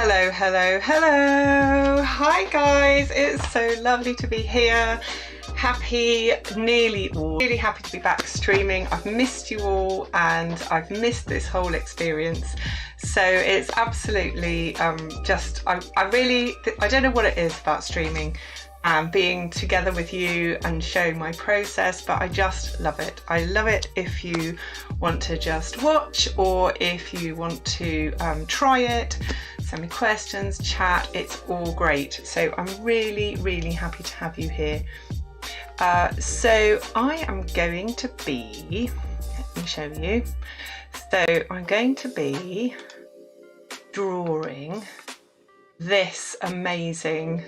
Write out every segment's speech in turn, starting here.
Hello, hello, hello. Hi guys, it's so lovely to be here. Really happy to be back streaming. I've missed you all and I've missed this whole experience. So it's absolutely I don't know what it is about streaming and being together with you and showing my process, but I just love it. I love it if you want to just watch, or if you want to try it, send me questions, chat, it's all great. So I'm really happy to have you here. So I am going to be, let me show you. So I'm going to be drawing this amazing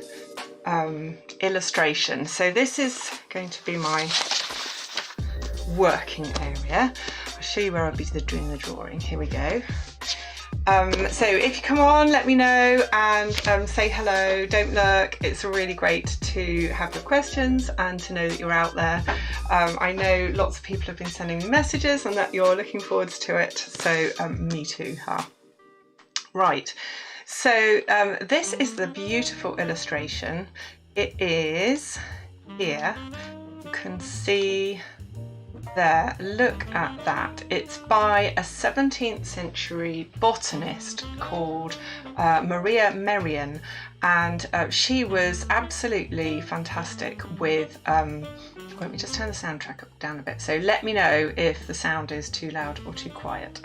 illustration. So this is going to be my working area. I'll show you where I'll be doing the drawing. Here we go. So if you come on, let me know and say hello, don't lurk. It's really great to have your questions and to know that you're out there. I know lots of people have been sending me messages and that you're looking forward to it, so me too, huh? Right, so this is the beautiful illustration. It is here, you can see there, look at that. It's by a 17th century botanist called Maria Merian, and she was absolutely fantastic with let me just turn the soundtrack down a bit, so let me know if the sound is too loud or too quiet.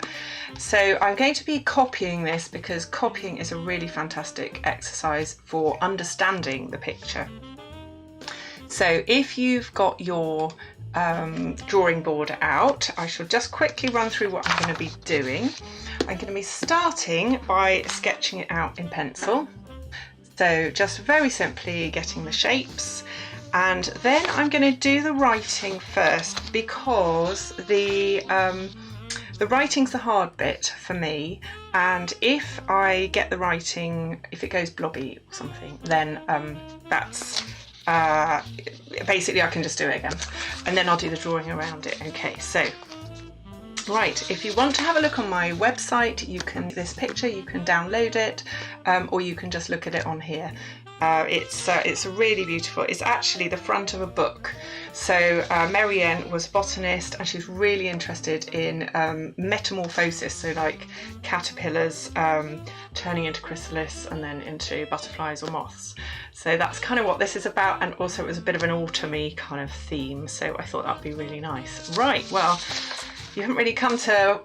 So I'm going to be copying this because copying is a really fantastic exercise for understanding the picture. So if you've got your drawing board out, I shall just quickly run through what I'm going to be doing. I'm going to be starting by sketching it out in pencil. So just very simply getting the shapes, and then I'm going to do the writing first because the writing's the hard bit for me, and if I get the writing, if it goes blobby or something, then that's basically I can just do it again and then I'll do the drawing around it. Okay, so right, if you want to have a look on my website, you can, this picture, you can download it, or you can just look at it on here. It's really beautiful. It's actually the front of a book. So Marianne was a botanist and she's really interested in metamorphosis, so like caterpillars turning into chrysalis and then into butterflies or moths. So that's kind of what this is about, and also it was a bit of an autumny kind of theme, so I thought that'd be really nice. Right, well, you haven't really come to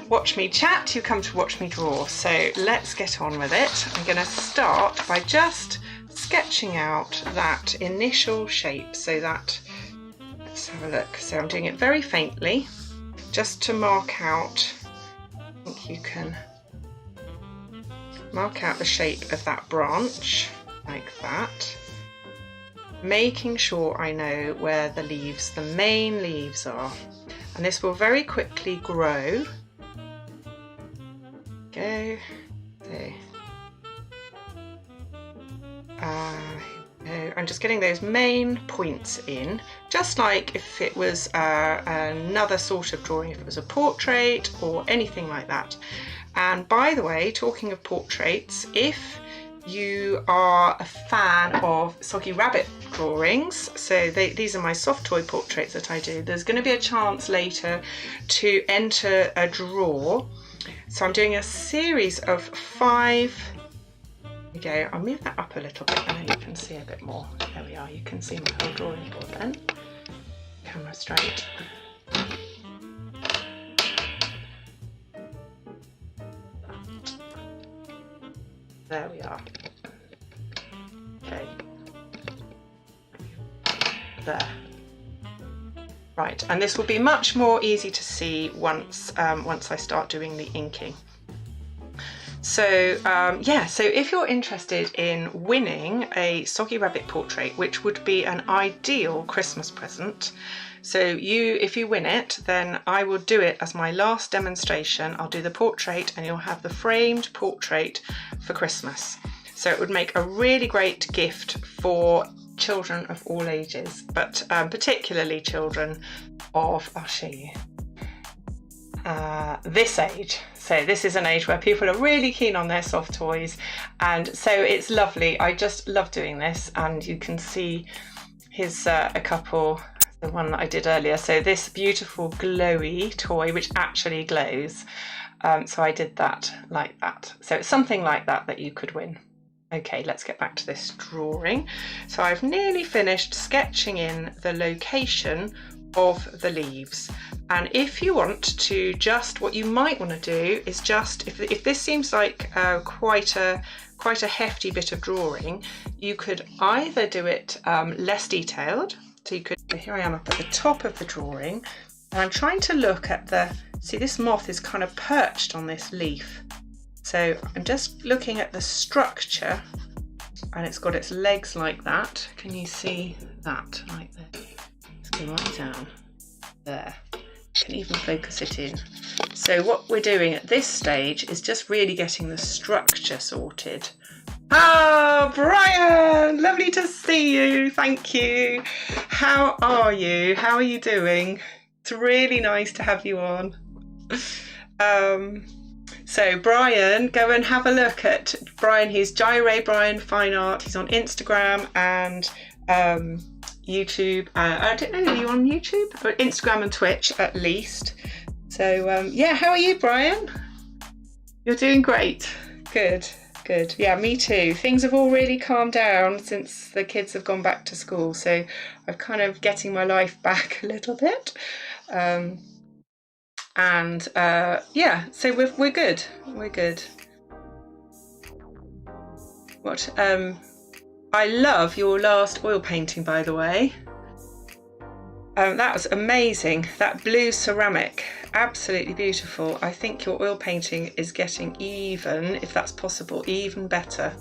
watch me chat, you come to watch me draw, so let's get on with it. I'm going to start by just sketching out that initial shape, so that, let's have a look. So I'm doing it very faintly just to mark out, I think you can mark out the shape of that branch like that, making sure I know where the leaves, the main leaves are, and this will very quickly grow. Go there. I'm just getting those main points in, just like if it was another sort of drawing, if it was a portrait or anything like that. And by the way, talking of portraits, if you are a fan of Soggy Rabbit drawings, so these are my soft toy portraits that I do, there's going to be a chance later to enter a draw. So I'm doing a series of 5. There we go. I'll move that up a little bit and then you can see a bit more. There we are, you can see my whole drawing board then. Camera straight. There we are. Okay. There. Right, and this will be much more easy to see once I start doing the inking. So yeah, so if you're interested in winning a Soggy Rabbit portrait, which would be an ideal Christmas present, so if you win it, then I will do it as my last demonstration. I'll do the portrait and you'll have the framed portrait for Christmas. So it would make a really great gift for children of all ages, but particularly children of, I'll show you. this age. So this is an age where people are really keen on their soft toys, and so it's lovely. I just love doing this, and you can see here's a couple, the one that I did earlier. So this beautiful glowy toy which actually glows. So I did that like that. So it's something like that that you could win. Okay, let's get back to this drawing. So I've nearly finished sketching in the location of the leaves, and if you want to, just what you might want to do is just, if this seems like quite a hefty bit of drawing, you could either do it less detailed. So you could, here I am up at the top of the drawing, and I'm trying to look at see this moth is kind of perched on this leaf, so I'm just looking at the structure, and it's got its legs like that. Can you see that? Like that. Go right down there. Can even focus it in. So what we're doing at this stage is just really getting the structure sorted. Oh, Brian, lovely to see you. Thank you. How are you? How are you doing? It's really nice to have you on. So Brian, go and have a look at Brian. He's Gyre Brian Fine Art. He's on Instagram and YouTube. I don't know, are you on YouTube? Or Instagram and Twitch at least. So yeah, how are you, Brian? You're doing great. Good, good. Yeah, me too. Things have all really calmed down since the kids have gone back to school, so I'm kind of getting my life back a little bit. Yeah, so we're good. We're good. What? I love your last oil painting, by the way. That was amazing. That blue ceramic, absolutely beautiful. I think your oil painting is getting even, if that's possible, even better.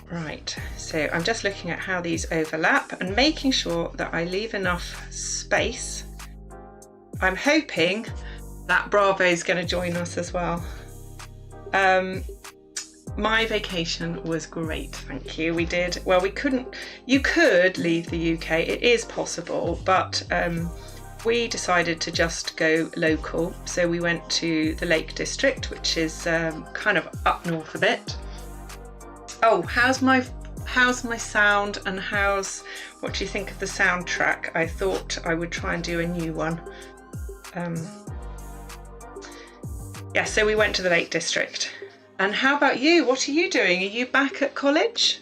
Right, so I'm just looking at how these overlap and making sure that I leave enough space. I'm hoping that Bravo is going to join us as well. My vacation was great, thank you. We did, well, we couldn't, you could leave the UK, it is possible, but we decided to just go local. So we went to the Lake District, which is kind of up north a bit. Oh, how's my sound, and what do you think of the soundtrack? I thought I would try and do a new one. Yeah, so we went to the Lake District. And how about you? What are you doing? Are you back at college?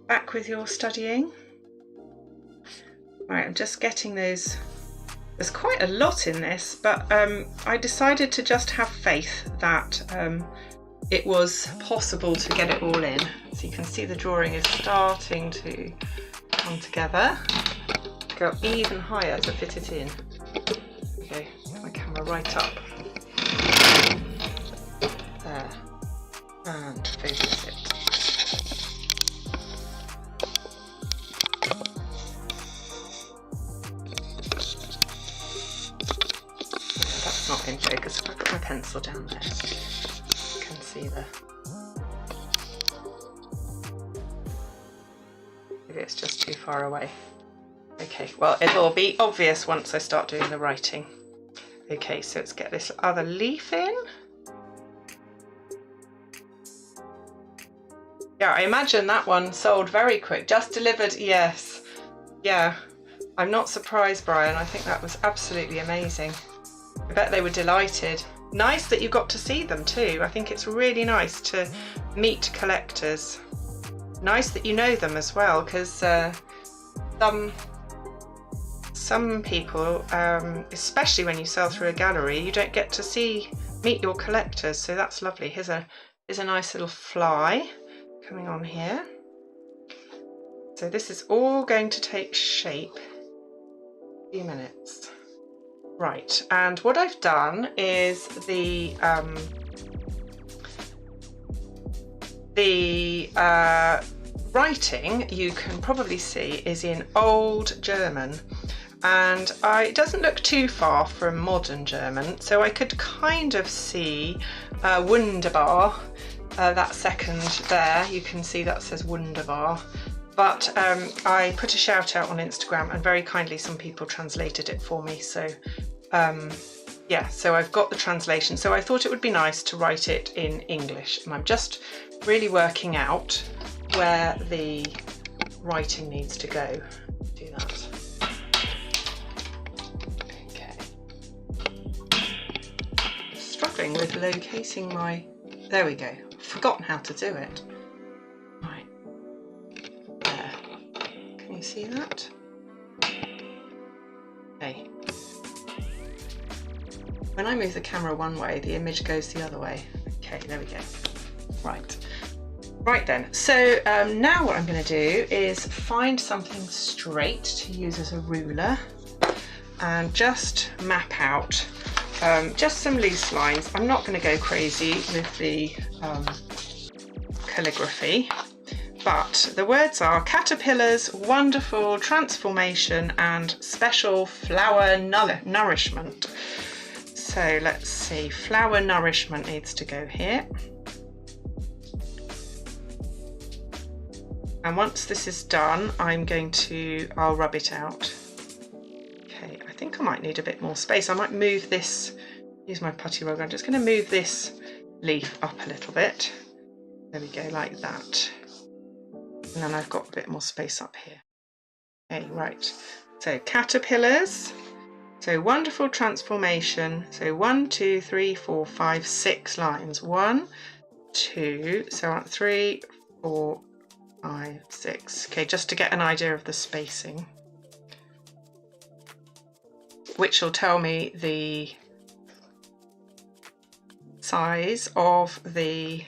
Back with your studying? Right, I'm just getting those. There's quite a lot in this, but I decided to just have faith that it was possible to get it all in. So you can see the drawing is starting to come together. Go even higher to fit it in. Okay, get my camera right up. There. And focus it. That's not in focus. If I put my pencil down there, you can see maybe it's just too far away. Okay, well, it'll be obvious once I start doing the writing. Okay, so let's get this other leaf in. Yeah, I imagine that one sold very quick. Just delivered, yes. Yeah, I'm not surprised, Brian. I think that was absolutely amazing. I bet they were delighted. Nice that you got to see them too. I think it's really nice to meet collectors. Nice that you know them as well, because some people, especially when you sell through a gallery, you don't get to meet your collectors. So that's lovely. Here's a nice little fly coming on here. So this is all going to take shape in a few minutes. Right, and what I've done is the writing, you can probably see, is in Old German, and it doesn't look too far from modern German, so I could kind of see wunderbar. That second there, you can see that says wunderbar, but I put a shout out on Instagram, and very kindly some people translated it for me, so yeah, yeah, so I've got the translation. So I thought it would be nice to write it in English, and I'm just really working out where the writing needs to go. Do that. Okay. Struggling with locating my, there we go. I've forgotten how to do it. Right. There. Can you see that? Okay. When I move the camera one way, the image goes the other way. Okay, there we go. Right. Right then, so now what I'm going to do is find something straight to use as a ruler and just map out just some loose lines. I'm not going to go crazy with the calligraphy, but the words are caterpillars, wonderful transformation and special flower nourishment. So let's see, flower nourishment needs to go here. And once this is done, I'll rub it out. Okay, I think I might need a bit more space. I might move this, use my putty rug. I'm just going to move this leaf up a little bit. There we go, like that. And then I've got a bit more space up here. Okay, right. So caterpillars. So wonderful transformation. So 1, 2, 3, 4, 5, 6 lines. 1, 2, so 3, 4, 5, 6. Okay, just to get an idea of the spacing, which will tell me the size of the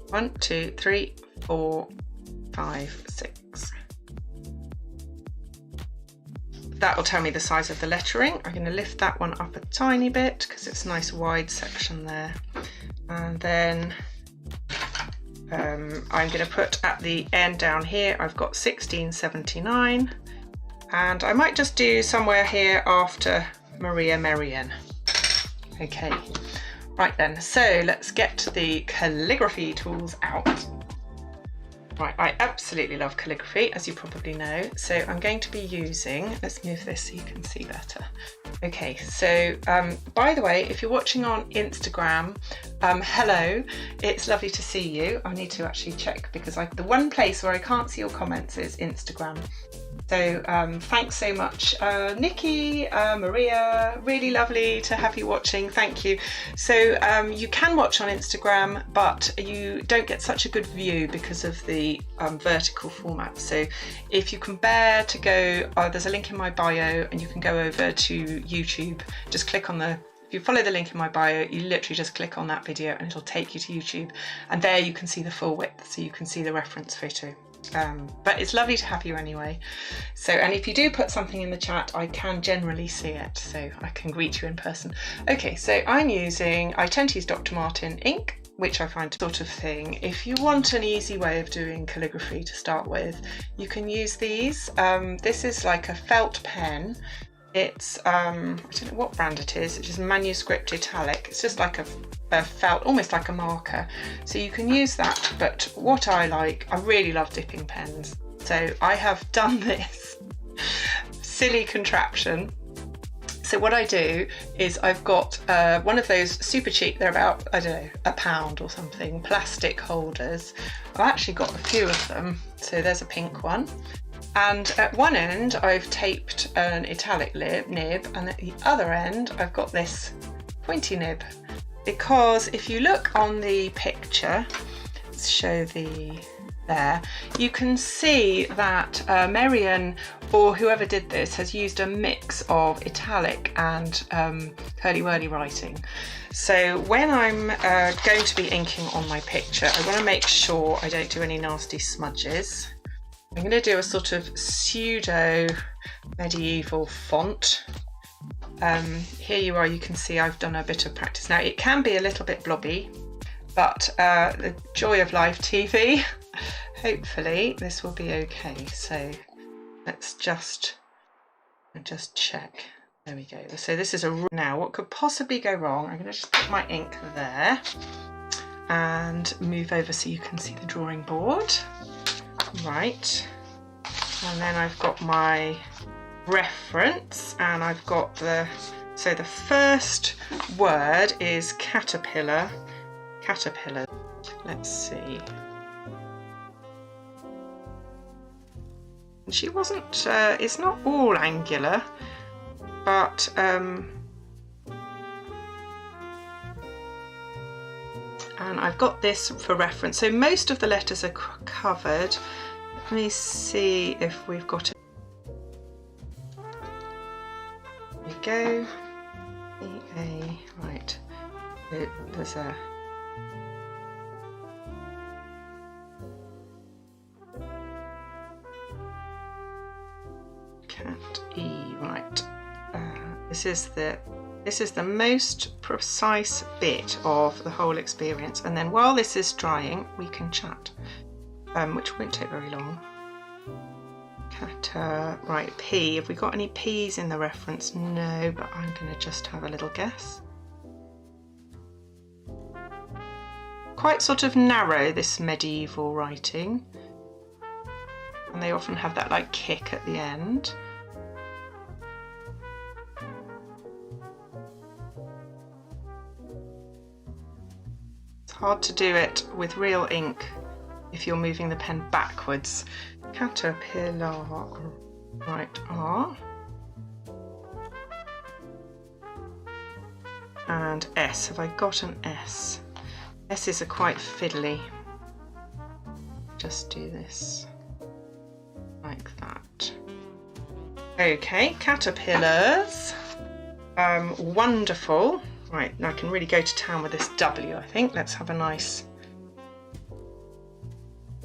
1, 2, 3, 4, 5, 6. That will tell me the size of the lettering. I'm going to lift that one up a tiny bit because it's a nice wide section there. And then I'm going to put at the end down here, I've got 1679, and I might just do somewhere here after Maria Merian. Okay, right then, so let's get the calligraphy tools out. Right, I absolutely love calligraphy, as you probably know, so I'm going to be using, let's move this so you can see better. Okay, so by the way, if you're watching on Instagram, hello, it's lovely to see you. I need to actually check because the one place where I can't see your comments is Instagram. So thanks so much, Nikki, Maria, really lovely to have you watching, thank you. So you can watch on Instagram, but you don't get such a good view because of the vertical format. So if you can bear to go, there's a link in my bio and you can go over to YouTube, just click on if you follow the link in my bio, you literally just click on that video and it'll take you to YouTube, and there you can see the full width, so you can see the reference photo. But it's lovely to have you anyway. So, and if you do put something in the chat, I can generally see it, so I can greet you in person. Okay, so I tend to use Dr. Martin ink, which I find sort of thing. If you want an easy way of doing calligraphy to start with, you can use these. This is like a felt pen. It's, I don't know what brand it is, it's just Manuscript Italic. It's just like a felt, almost like a marker. So you can use that, but what I really love dipping pens. So I have done this silly contraption. So what I do is I've got one of those super cheap, they're about, I don't know, £1 or something, plastic holders. I've actually got a few of them. So there's a pink one. And at one end I've taped an italic nib, and at the other end I've got this pointy nib, because if you look on the picture, let's show there, you can see that Merian, or whoever did this, has used a mix of italic and curly-whirly writing. So when I'm going to be inking on my picture, I want to make sure I don't do any nasty smudges. I'm going to do a sort of pseudo medieval font. Here you are, you can see I've done a bit of practice. Now it can be a little bit blobby, but the joy of live TV, hopefully this will be okay. So let's just check. There we go. So this is now what could possibly go wrong. I'm going to just put my ink there and move over so you can see the drawing board. Right, and then I've got my reference, and I've got so the first word is caterpillar. Caterpillar. Let's see. She wasn't, it's not all angular, but and I've got this for reference. So most of the letters are covered. Let me see if we've got it. There we go. E-A, right. There's a cat E, right. This is the most precise bit of the whole experience, and then while this is drying we can chat, which won't take very long. Cat, right, P. Have we got any P's in the reference? No, but I'm going to just have a little guess. Quite sort of narrow, this medieval writing, and they often have that like kick at the end. It's hard to do it with real ink if you're moving the pen backwards. Caterpillar, right, R. And S. Have I got an S? S's are quite fiddly. Just do this like that. Okay, caterpillars. Wonderful. Right, I can really go to town with this W, I think. Let's have a nice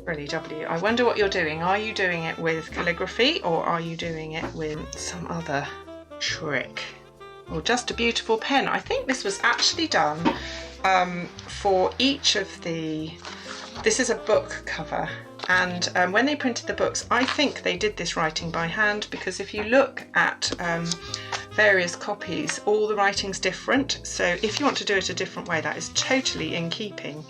really W. I wonder what you're doing. Are you doing it with calligraphy, or are you doing it with some other trick? Or just a beautiful pen? I think this was actually done for each of the... This is a book cover, and when they printed the books, I think they did this writing by hand, because if you look at various copies, all the writing's different. So if you want to do it a different way, that is totally in keeping.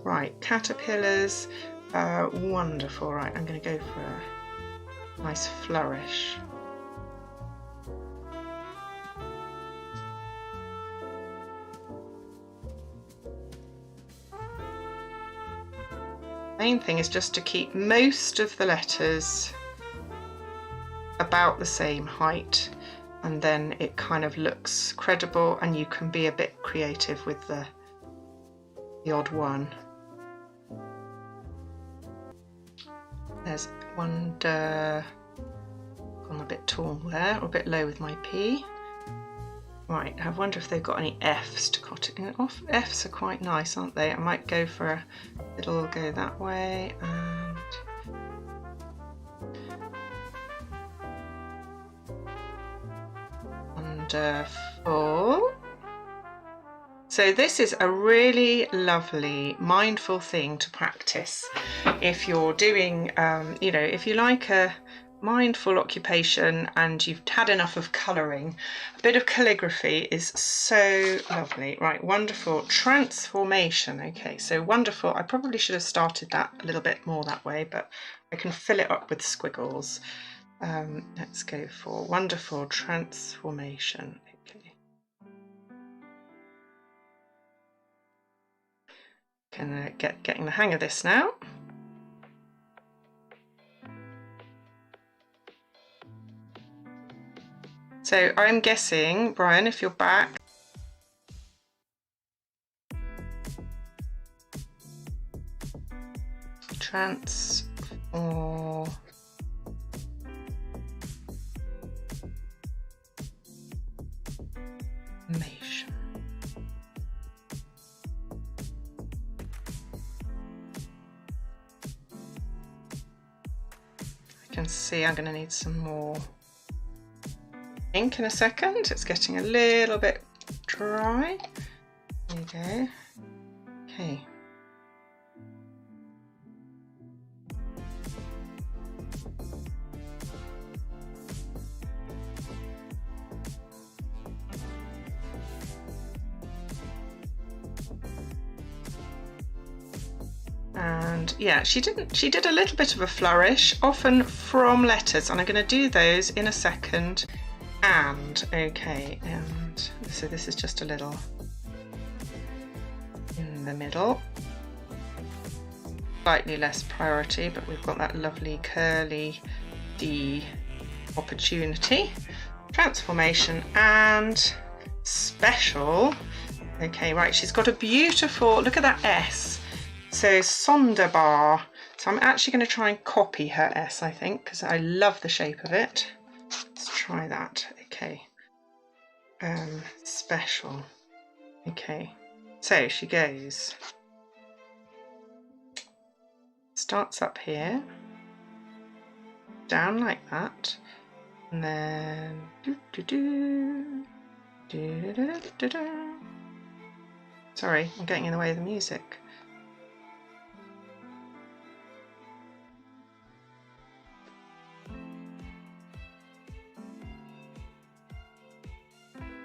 Right, caterpillars. Wonderful. Right, I'm going to go for a nice flourish. Main thing is just to keep most of the letters about the same height, and then it kind of looks credible, and you can be a bit creative with the odd one. There's one gone a bit tall there, or a bit low with my P. Right, I wonder if they've got any F's to cut it off. F's are quite nice, aren't they? I might go for a little go that way, and wonderful. So this is a really lovely, mindful thing to practice if you're doing, you know, if you like a mindful occupation and you've had enough of colouring. A bit of calligraphy is so lovely. Right, wonderful. Transformation. Okay, so wonderful. I probably should have started that a little bit more that way, but I can fill it up with squiggles. Let's go for wonderful transformation. Okay. Gonna getting the hang of this now. So I'm guessing, Brian, if you're back, transformation. I can see I'm going to need some more ink in a second. It's getting a little bit dry. There you go. Okay. And yeah, she did a little bit of a flourish, often from letters, and I'm going to do those in a second. And okay, and so this is just a little in the middle, slightly less priority, but we've got that lovely curly D opportunity, transformation, and special. Okay, right, she's got a beautiful, look at that S, so Sonderbar. So I'm actually going to try and copy her S, I think, because I love the shape of it. Let's try that. Okay, special. Okay, so she goes, starts up here, down like that, and then sorry, I'm getting in the way of the music.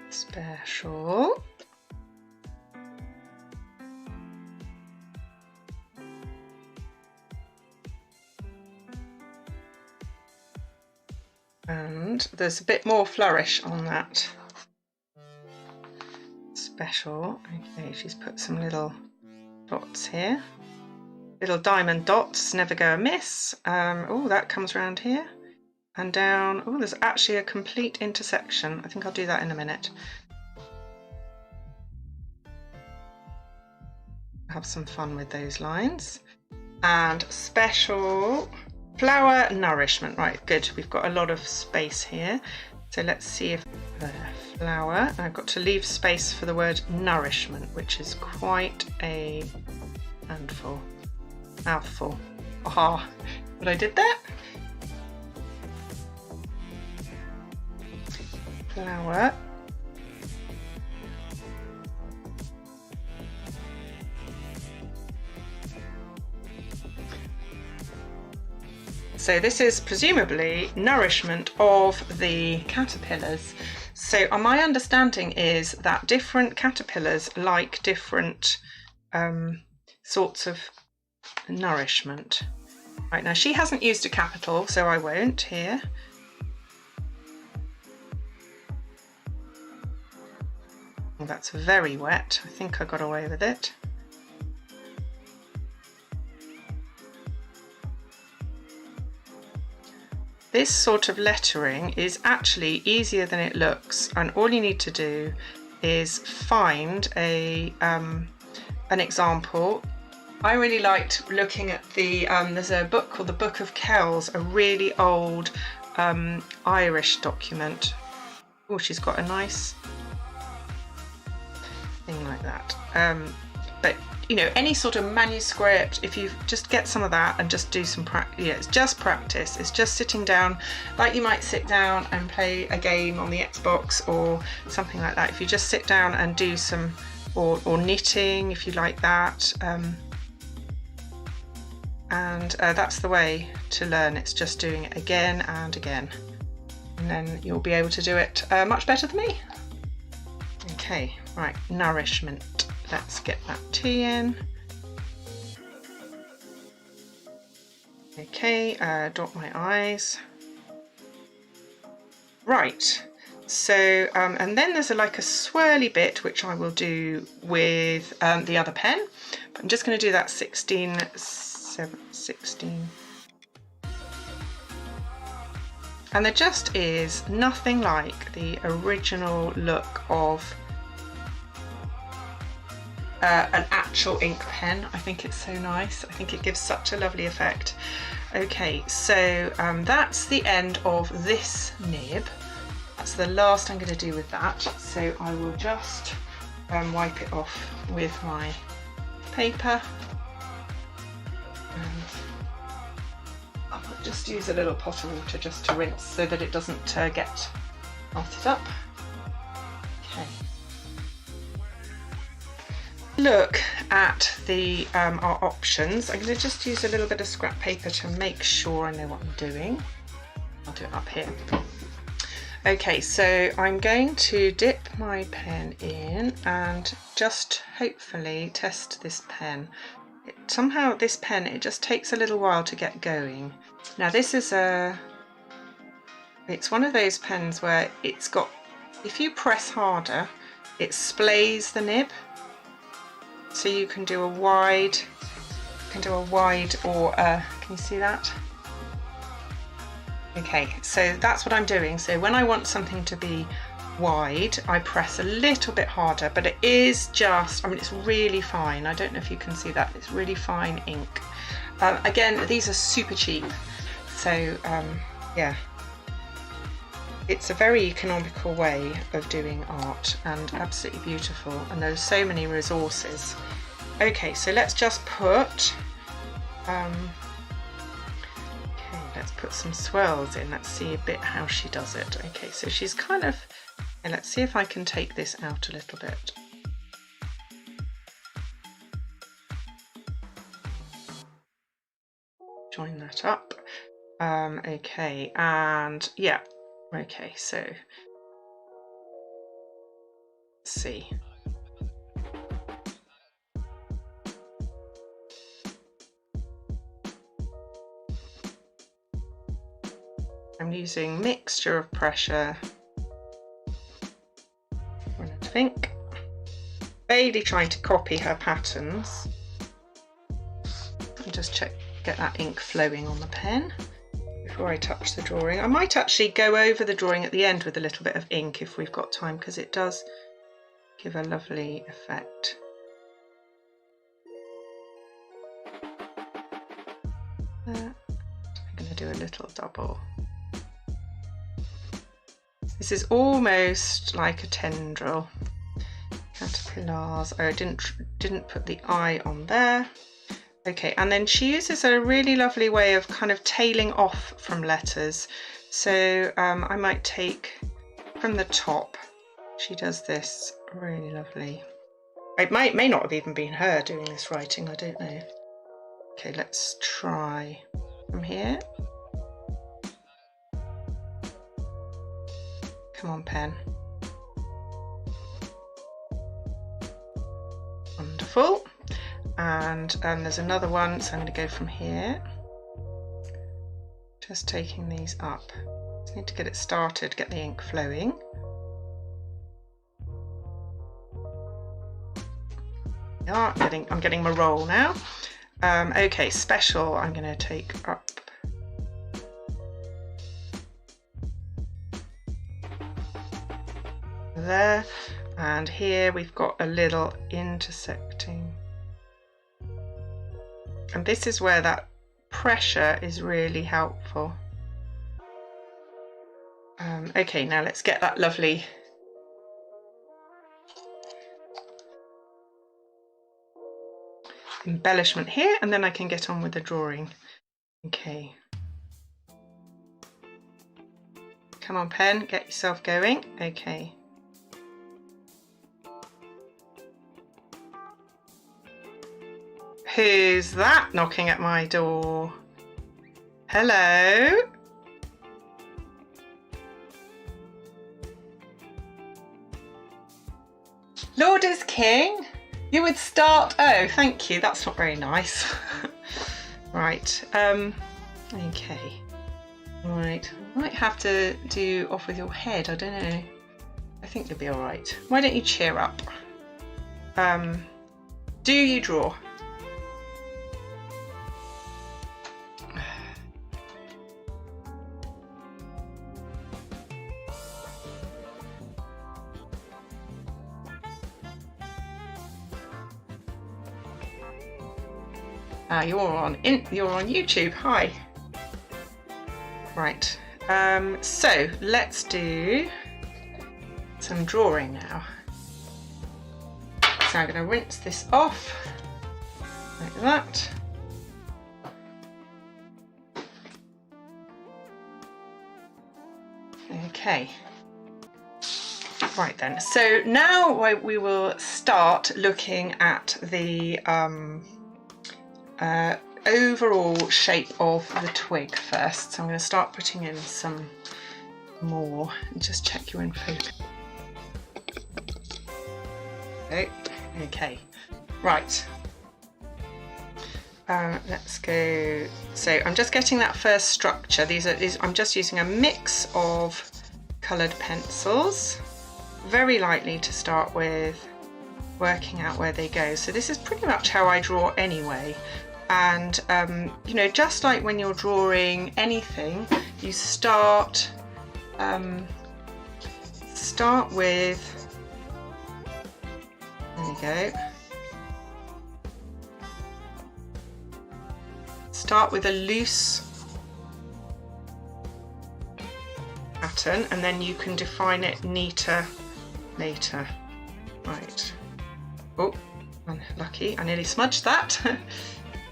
Special. And there's a bit more flourish on that. Special. Okay, she's put some little dots here. Little diamond dots never go amiss. Oh, that comes around here and down. Oh, there's actually a complete intersection. I think I'll do that in a minute. Have some fun with those lines. And special. Flower nourishment. Right, good. We've got a lot of space here. So let's see if the flower, I've got to leave space for the word nourishment, which is quite a handful, mouthful. Aha, what I did there. Flower. So this is presumably nourishment of the caterpillars. So my understanding is that different caterpillars like different sorts of nourishment. Right, now she hasn't used a capital, so I won't here. Oh, that's very wet. I think I got away with it. This sort of lettering is actually easier than it looks, and all you need to do is find a an example. I really liked looking at the there's a book called the Book of Kells, a really old Irish document. Oh, she's got a nice thing like that. But you know, any sort of manuscript, if you just get some of that and just do some practice, yeah, it's just practice. It's just sitting down, like you might sit down and play a game on the Xbox or something like that. If you just sit down and do some, or knitting, if you like that, and that's the way to learn. It's just doing it again and again, and then you'll be able to do it much better than me. Okay, right, nourishment. Let's get that T in. Okay, dot my I's. Right, so, and then there's like a swirly bit, which I will do with the other pen. But I'm just going to do that 16. And there just is nothing like the original look of an actual ink pen. I think it's so nice. I think it gives such a lovely effect. Okay, so that's the end of this nib. That's the last I'm going to do with that. So I will just wipe it off with my paper. I'll just use a little pot of water just to rinse so that it doesn't get knotted up. Okay. Look at the our options. I'm going to just use a little bit of scrap paper to make sure I know what I'm doing. I'll do it up here. Okay, so I'm going to dip my pen in and just hopefully test this pen. somehow this pen, it just takes a little while to get going. Now this is it's one of those pens where it's got, if you press harder, it splays the nib. So you can do a wide, or can you see that? Okay, so that's what I'm doing. So when I want something to be wide, I press a little bit harder, but it is just, I mean, it's really fine. I don't know if you can see that. It's really fine ink. Again, these are super cheap. So yeah, it's a very economical way of doing art and absolutely beautiful. And there's so many resources. Okay, so let's just put, let's put some swirls in. Let's see a bit how she does it. Okay, so she's kind of, and let's see if I can take this out a little bit. Join that up. Okay, and yeah, okay, so let's see. I'm using mixture of pressure, I think. Vaguely trying to copy her patterns. And just check, get that ink flowing on the pen before I touch the drawing. I might actually go over the drawing at the end with a little bit of ink if we've got time, because it does give a lovely effect. I'm going to do a little double. This is almost like a tendril. Caterpillars. Oh, I didn't put the eye on there. Okay, and then she uses a really lovely way of kind of tailing off from letters. So I might take from the top. She does this really lovely. It may not have even been her doing this writing, I don't know. Okay, let's try from here. Come on, pen. Wonderful. And there's another one, so I'm going to go from here. Just taking these up. Just need to get it started, get the ink flowing. Yeah, I'm getting my roll now. Okay, special I'm going to take up. There, and here we've got a little intersecting, and this is where that pressure is really helpful. Okay, now let's get that lovely embellishment here, and then I can get on with the drawing. Okay, come on, pen, get yourself going. Okay. Who's that knocking at my door? Hello? Lord is king? You would start... Oh, thank you. That's not very nice. Right. Okay. Right. I might have to do off with your head. I don't know. I think you'll be all right. Why don't you cheer up? Do you draw? You're on YouTube. Hi. Right. So let's do some drawing now. So I'm going to rinse this off like that. Okay. Right then. So now we will start looking at the overall shape of the twig first. So I'm going to start putting in some more and just check you're in focus. Okay, right. Let's go. So I'm just getting that first structure. I'm just using a mix of coloured pencils, very lightly to start with, working out where they go. So this is pretty much how I draw anyway. And you know, just like when you're drawing anything, you start with, there we go. Start with a loose pattern and then you can define it neater later. Right. Oh, unlucky, I nearly smudged that.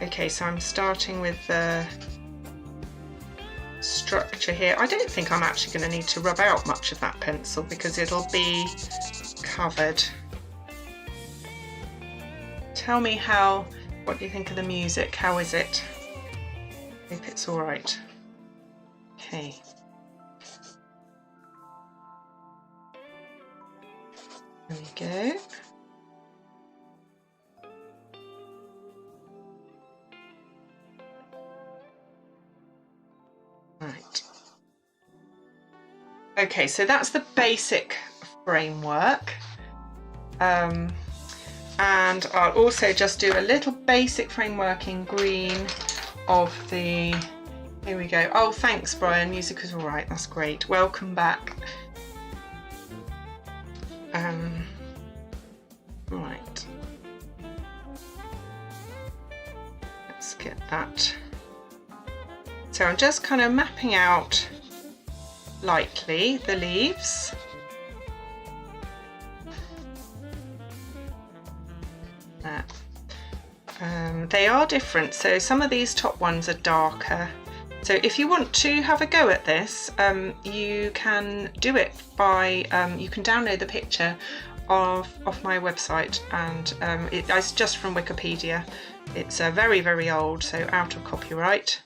Okay, so I'm starting with the structure here. I don't think I'm actually going to need to rub out much of that pencil because it'll be covered. Tell me what do you think of the music? How is it? Hope it's all right. Okay. There we go. Right. Okay, so that's the basic framework. And I'll also just do a little basic framework in green of the, here we go. Oh, thanks Brian, music is all right, that's great. Welcome back. Right. Let's get that. So I'm just kind of mapping out lightly the leaves. They are different, so some of these top ones are darker. So if you want to have a go at this, you can do it by, you can download the picture off my website, and it's just from Wikipedia. It's very, very old, so out of copyright.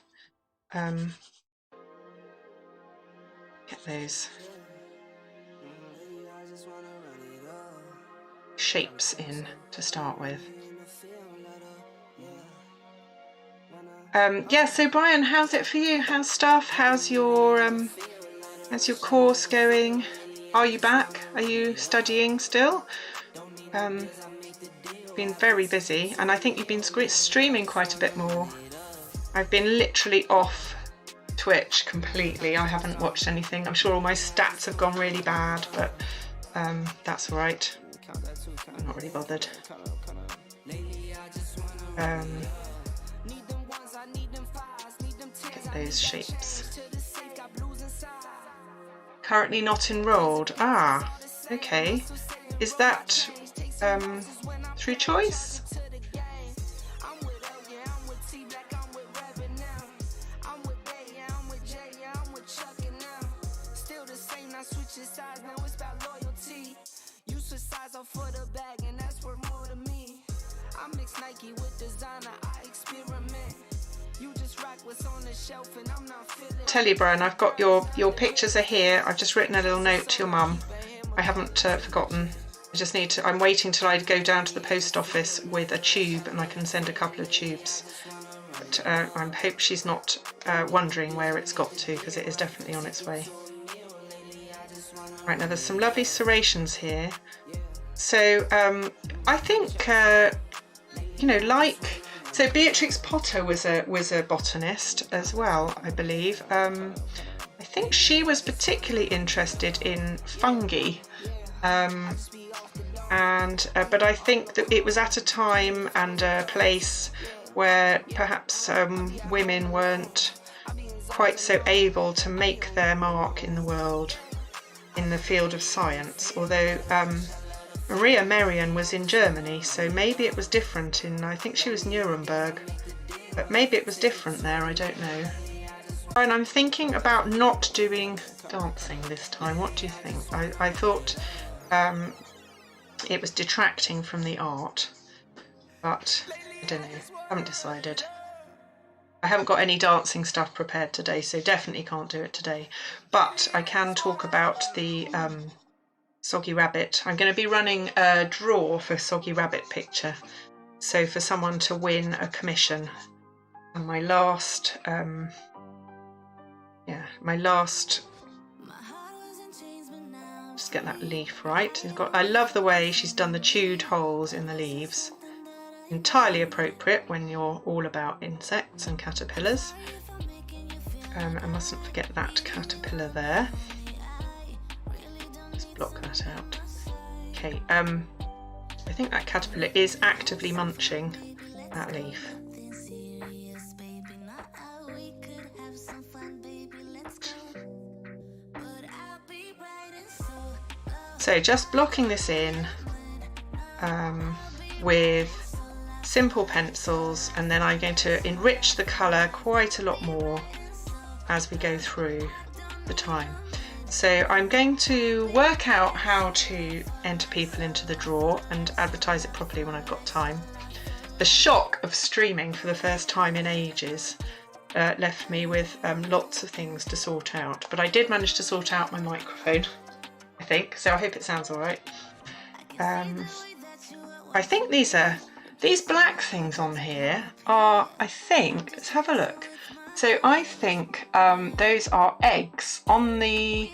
Get those shapes in to start with. Yeah, so Brian, how's it for you? How's stuff? How's your course going? Are you back? Are you studying still? Been very busy, and I think you've been streaming quite a bit more. I've been literally off Twitch completely. I haven't watched anything. I'm sure all my stats have gone really bad, but that's all right. I'm not really bothered. Get those shapes. Currently not enrolled. Ah, okay. Is that through choice? Tell you, Brian, I've got your pictures are here. I've just written a little note to your mum. I haven't forgotten. I just need to, I'm waiting till I go down to the post office with a tube and I can send a couple of tubes. But I hope she's not wondering where it's got to, because it is definitely on its way. Right, now there's some lovely serrations here. So I think, you know, like, so Beatrix Potter was a botanist as well, I believe. I think she was particularly interested in fungi, but I think that it was at a time and a place where perhaps women weren't quite so able to make their mark in the world in the field of science, although Maria Merian was in Germany, so maybe it was different in, I think she was Nuremberg, but maybe it was different there, I don't know. And I'm thinking about not doing dancing this time. What do you think? I thought it was detracting from the art, but I don't know, I haven't decided. I haven't got any dancing stuff prepared today, so definitely can't do it today, but I can talk about the Soggy Rabbit. I'm going to be running a draw for Soggy Rabbit picture, so for someone to win a commission And my last, just get that leaf right. I love the way she's done the chewed holes in the leaves. Entirely appropriate when you're all about insects and caterpillars. I mustn't forget that caterpillar there. Just block that out. Okay, I think that caterpillar is actively munching that leaf. So just blocking this in with simple pencils, and then I'm going to enrich the colour quite a lot more as we go through the time. So I'm going to work out how to enter people into the draw and advertise it properly when I've got time. The shock of streaming for the first time in ages left me with lots of things to sort out, but I did manage to sort out my microphone, I think, so I hope it sounds all right. I think these black things on here are, I think, let's have a look. So I think those are eggs on the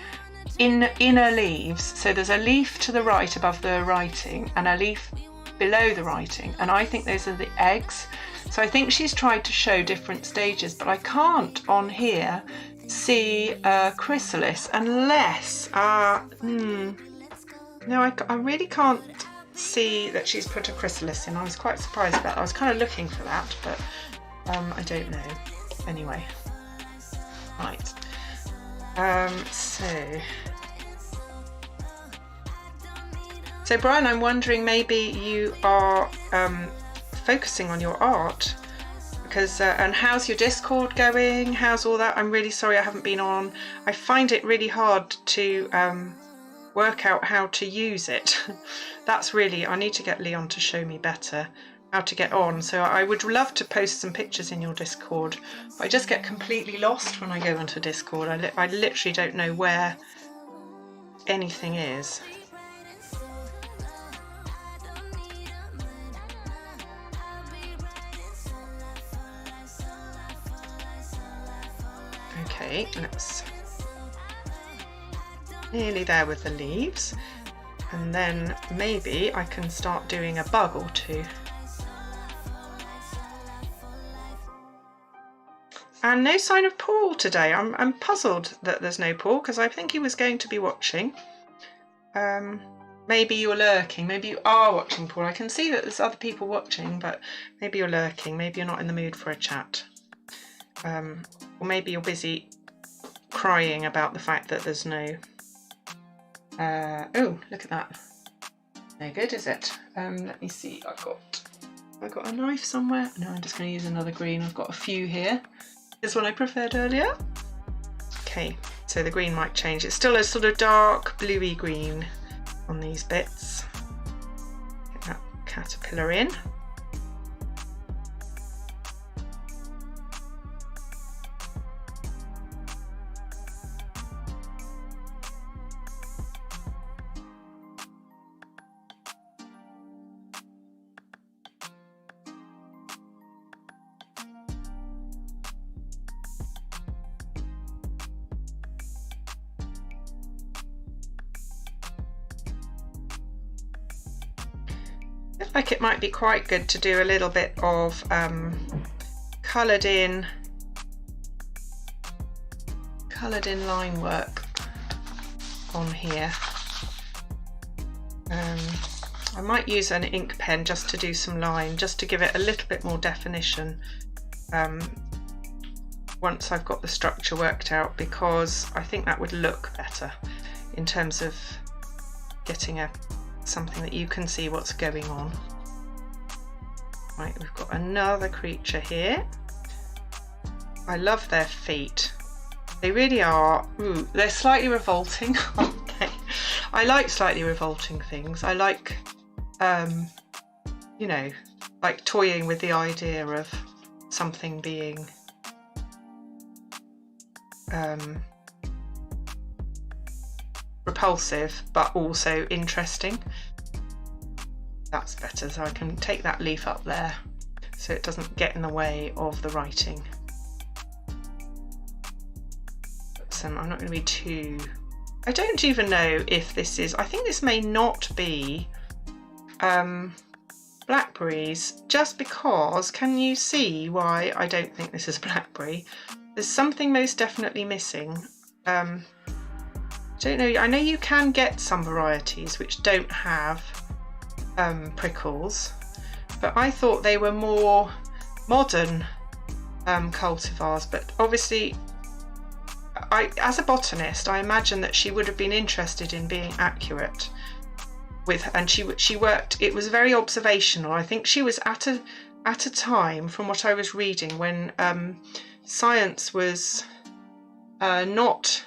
inner leaves. So there's a leaf to the right above the writing and a leaf below the writing, and I think those are the eggs. So I think she's tried to show different stages, but I can't on here see a chrysalis unless, no, I really can't see that she's put a chrysalis in. I was quite surprised about that. I was kind of looking for that, but I don't know. Anyway, right. So Brian, I'm wondering maybe you are focusing on your art, because and how's your Discord going? How's all that? I'm really sorry I haven't been on. I find it really hard to work out how to use it. That's really, I need to get Leon to show me better how to get on. So I would love to post some pictures in your Discord, but I just get completely lost when I go onto Discord. I literally don't know where anything is. Okay, let's nearly there with the leaves, and then maybe I can start doing a bug or two. And no sign of Paul today. I'm puzzled that there's no Paul, because I think he was going to be watching. Maybe you're lurking, maybe you are watching, Paul. I can see that there's other people watching, but maybe you're lurking, maybe you're not in the mood for a chat. Or maybe you're busy crying about the fact that there's no... oh, look at that. No good, is it? Let me see, I've got a knife somewhere. No, I'm just going to use another green. I've got a few here. This one I preferred earlier. Okay, so the green might change. It's still a sort of dark bluey green on these bits. Get that caterpillar in. Like it might be quite good to do a little bit of coloured in line work on here. I might use an ink pen just to do some line, just to give it a little bit more definition once I've got the structure worked out, because I think that would look better in terms of getting something that you can see what's going on. Right, we've got another creature here. I love their feet. They really are. Ooh, they're slightly revolting, aren't they? I like slightly revolting things. I like, you know, like toying with the idea of something being repulsive but also interesting. That's better, so I can take that leaf up there. so it doesn't get in the way of the writing. So I'm not going to be too... I don't even know if this is... I think this may not be blackberries, just because, can you see why I don't think this is blackberry? There's something most definitely missing. I don't know, I know you can get some varieties which don't have prickles, but I thought they were more modern cultivars. But obviously, as a botanist, I imagine that she would have been interested in being accurate with, and she worked, it was very observational. I think she was at a time, from what I was reading, when science was not,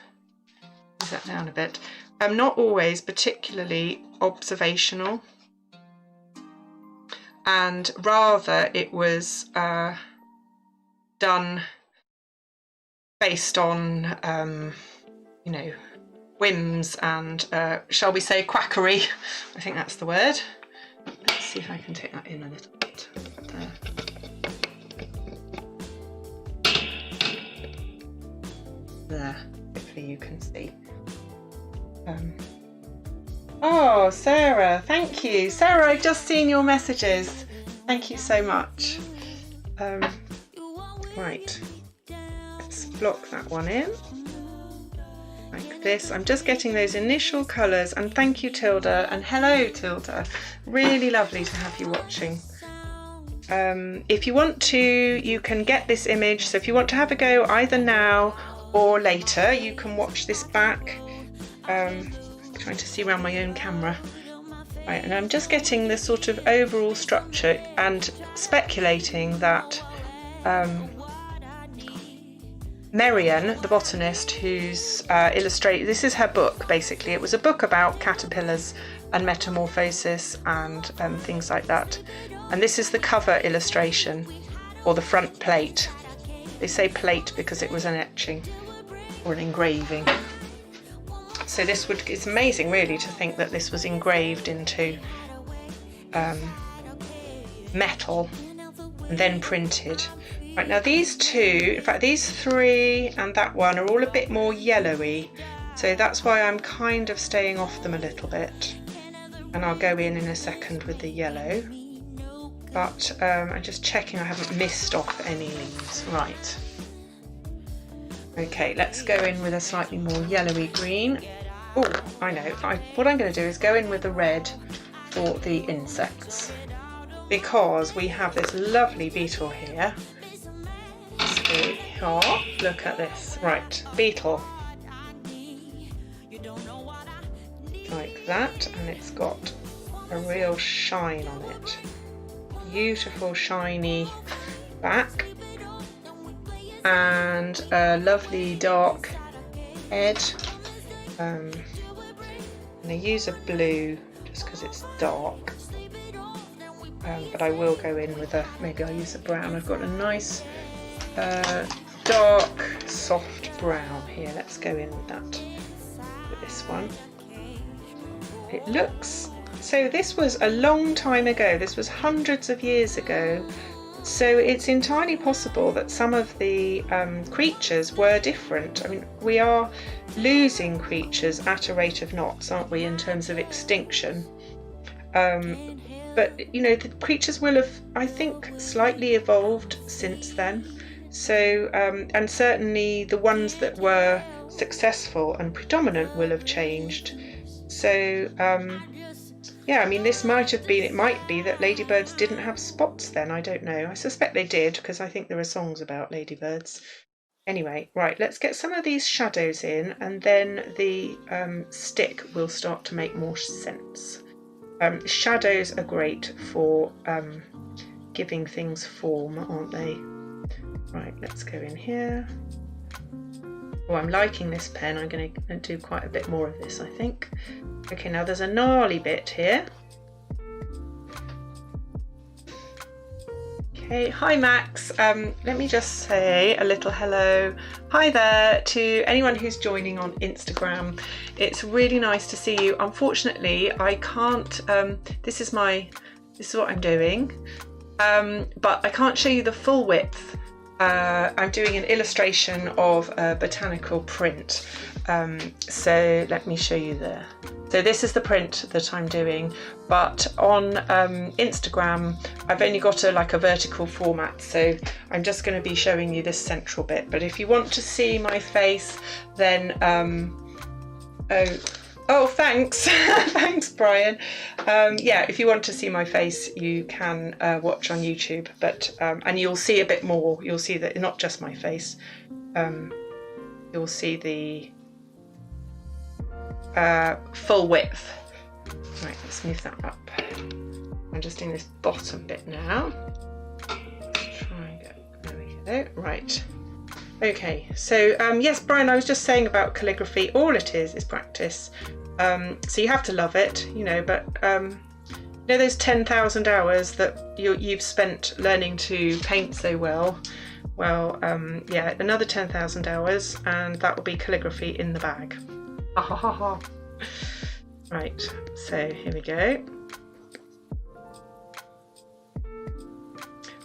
is that down a bit, not always particularly observational, and rather it was done based on you know, whims and shall we say quackery. I think that's the word. Let's see if I can take that in a little bit. There, hopefully you can see. Oh, Sarah, thank you. Sarah, I've just seen your messages. Thank you so much. Right, let's block that one in. Like this. I'm just getting those initial colours, and thank you, Tilda, and hello, Tilda. Really lovely to have you watching. If you want to, you can get this image, so if you want to have a go either now or later, you can watch this back. Trying to see around my own camera. Right, and I'm just getting the sort of overall structure and speculating that Merian, the botanist who's illustrated, this is her book basically. It was a book about caterpillars and metamorphosis and things like that. And this is the cover illustration, or the front plate. They say plate because it was an etching or an engraving. So this would, it's amazing really to think that this was engraved into metal and then printed. Right, now these two, in fact these three and that one are all a bit more yellowy, so that's why I'm kind of staying off them a little bit, and I'll go in a second with the yellow, but I'm just checking I haven't missed off any leaves. Right, okay, let's go in with a slightly more yellowy green. Oh, I know, what I'm going to do is go in with the red for the insects, because we have this lovely beetle here. Oh, look at this. Right, beetle. Like that, and it's got a real shine on it. Beautiful shiny back. And a lovely dark head. I'm going to use a blue just because it's dark. But I will go in with a, maybe I'll use a brown. I've got a nice dark soft brown here. Let's go in with that, with this one. It looks, so this was a long time ago, this was hundreds of years ago, so it's entirely possible that some of the creatures were different. I mean, we are losing creatures at a rate of knots, aren't we, in terms of extinction. But you know, the creatures will have, I think, slightly evolved since then. So, and certainly the ones that were successful and predominant will have changed. So, yeah, I mean, this might have been, it might be that ladybirds didn't have spots then, I don't know. I suspect they did, because I think there are songs about ladybirds. Anyway, right, let's get some of these shadows in, and then the stick will start to make more sense. Shadows are great for giving things form, aren't they? Right, let's go in here. Oh, I'm liking this pen. I'm going to do quite a bit more of this, I think. Okay, now there's a gnarly bit here. Okay, hi Max. Let me just say a little hello. Hi there to anyone who's joining on Instagram. It's really nice to see you. Unfortunately, I can't, this is what I'm doing. but I can't show you the full width. I'm doing an illustration of a botanical print, so let me show you there. So this is the print that I'm doing, but on Instagram I've only got like a vertical format, so I'm just going to be showing you this central bit. But if you want to see my face, then oh thanks thanks Brian. Yeah, if you want to see my face you can watch on YouTube, but and you'll see a bit more. You'll see that not just my face, you'll see the full width. Right, let's move that up. I'm just doing this bottom bit now. Try and go, there we go. Right, okay, so yes, Brian, I was just saying about calligraphy, all it is practice. So you have to love it, you know, but you know those 10,000 hours that you've spent learning to paint so well? Well, yeah, another 10,000 hours and that will be calligraphy in the bag. Right, so here we go.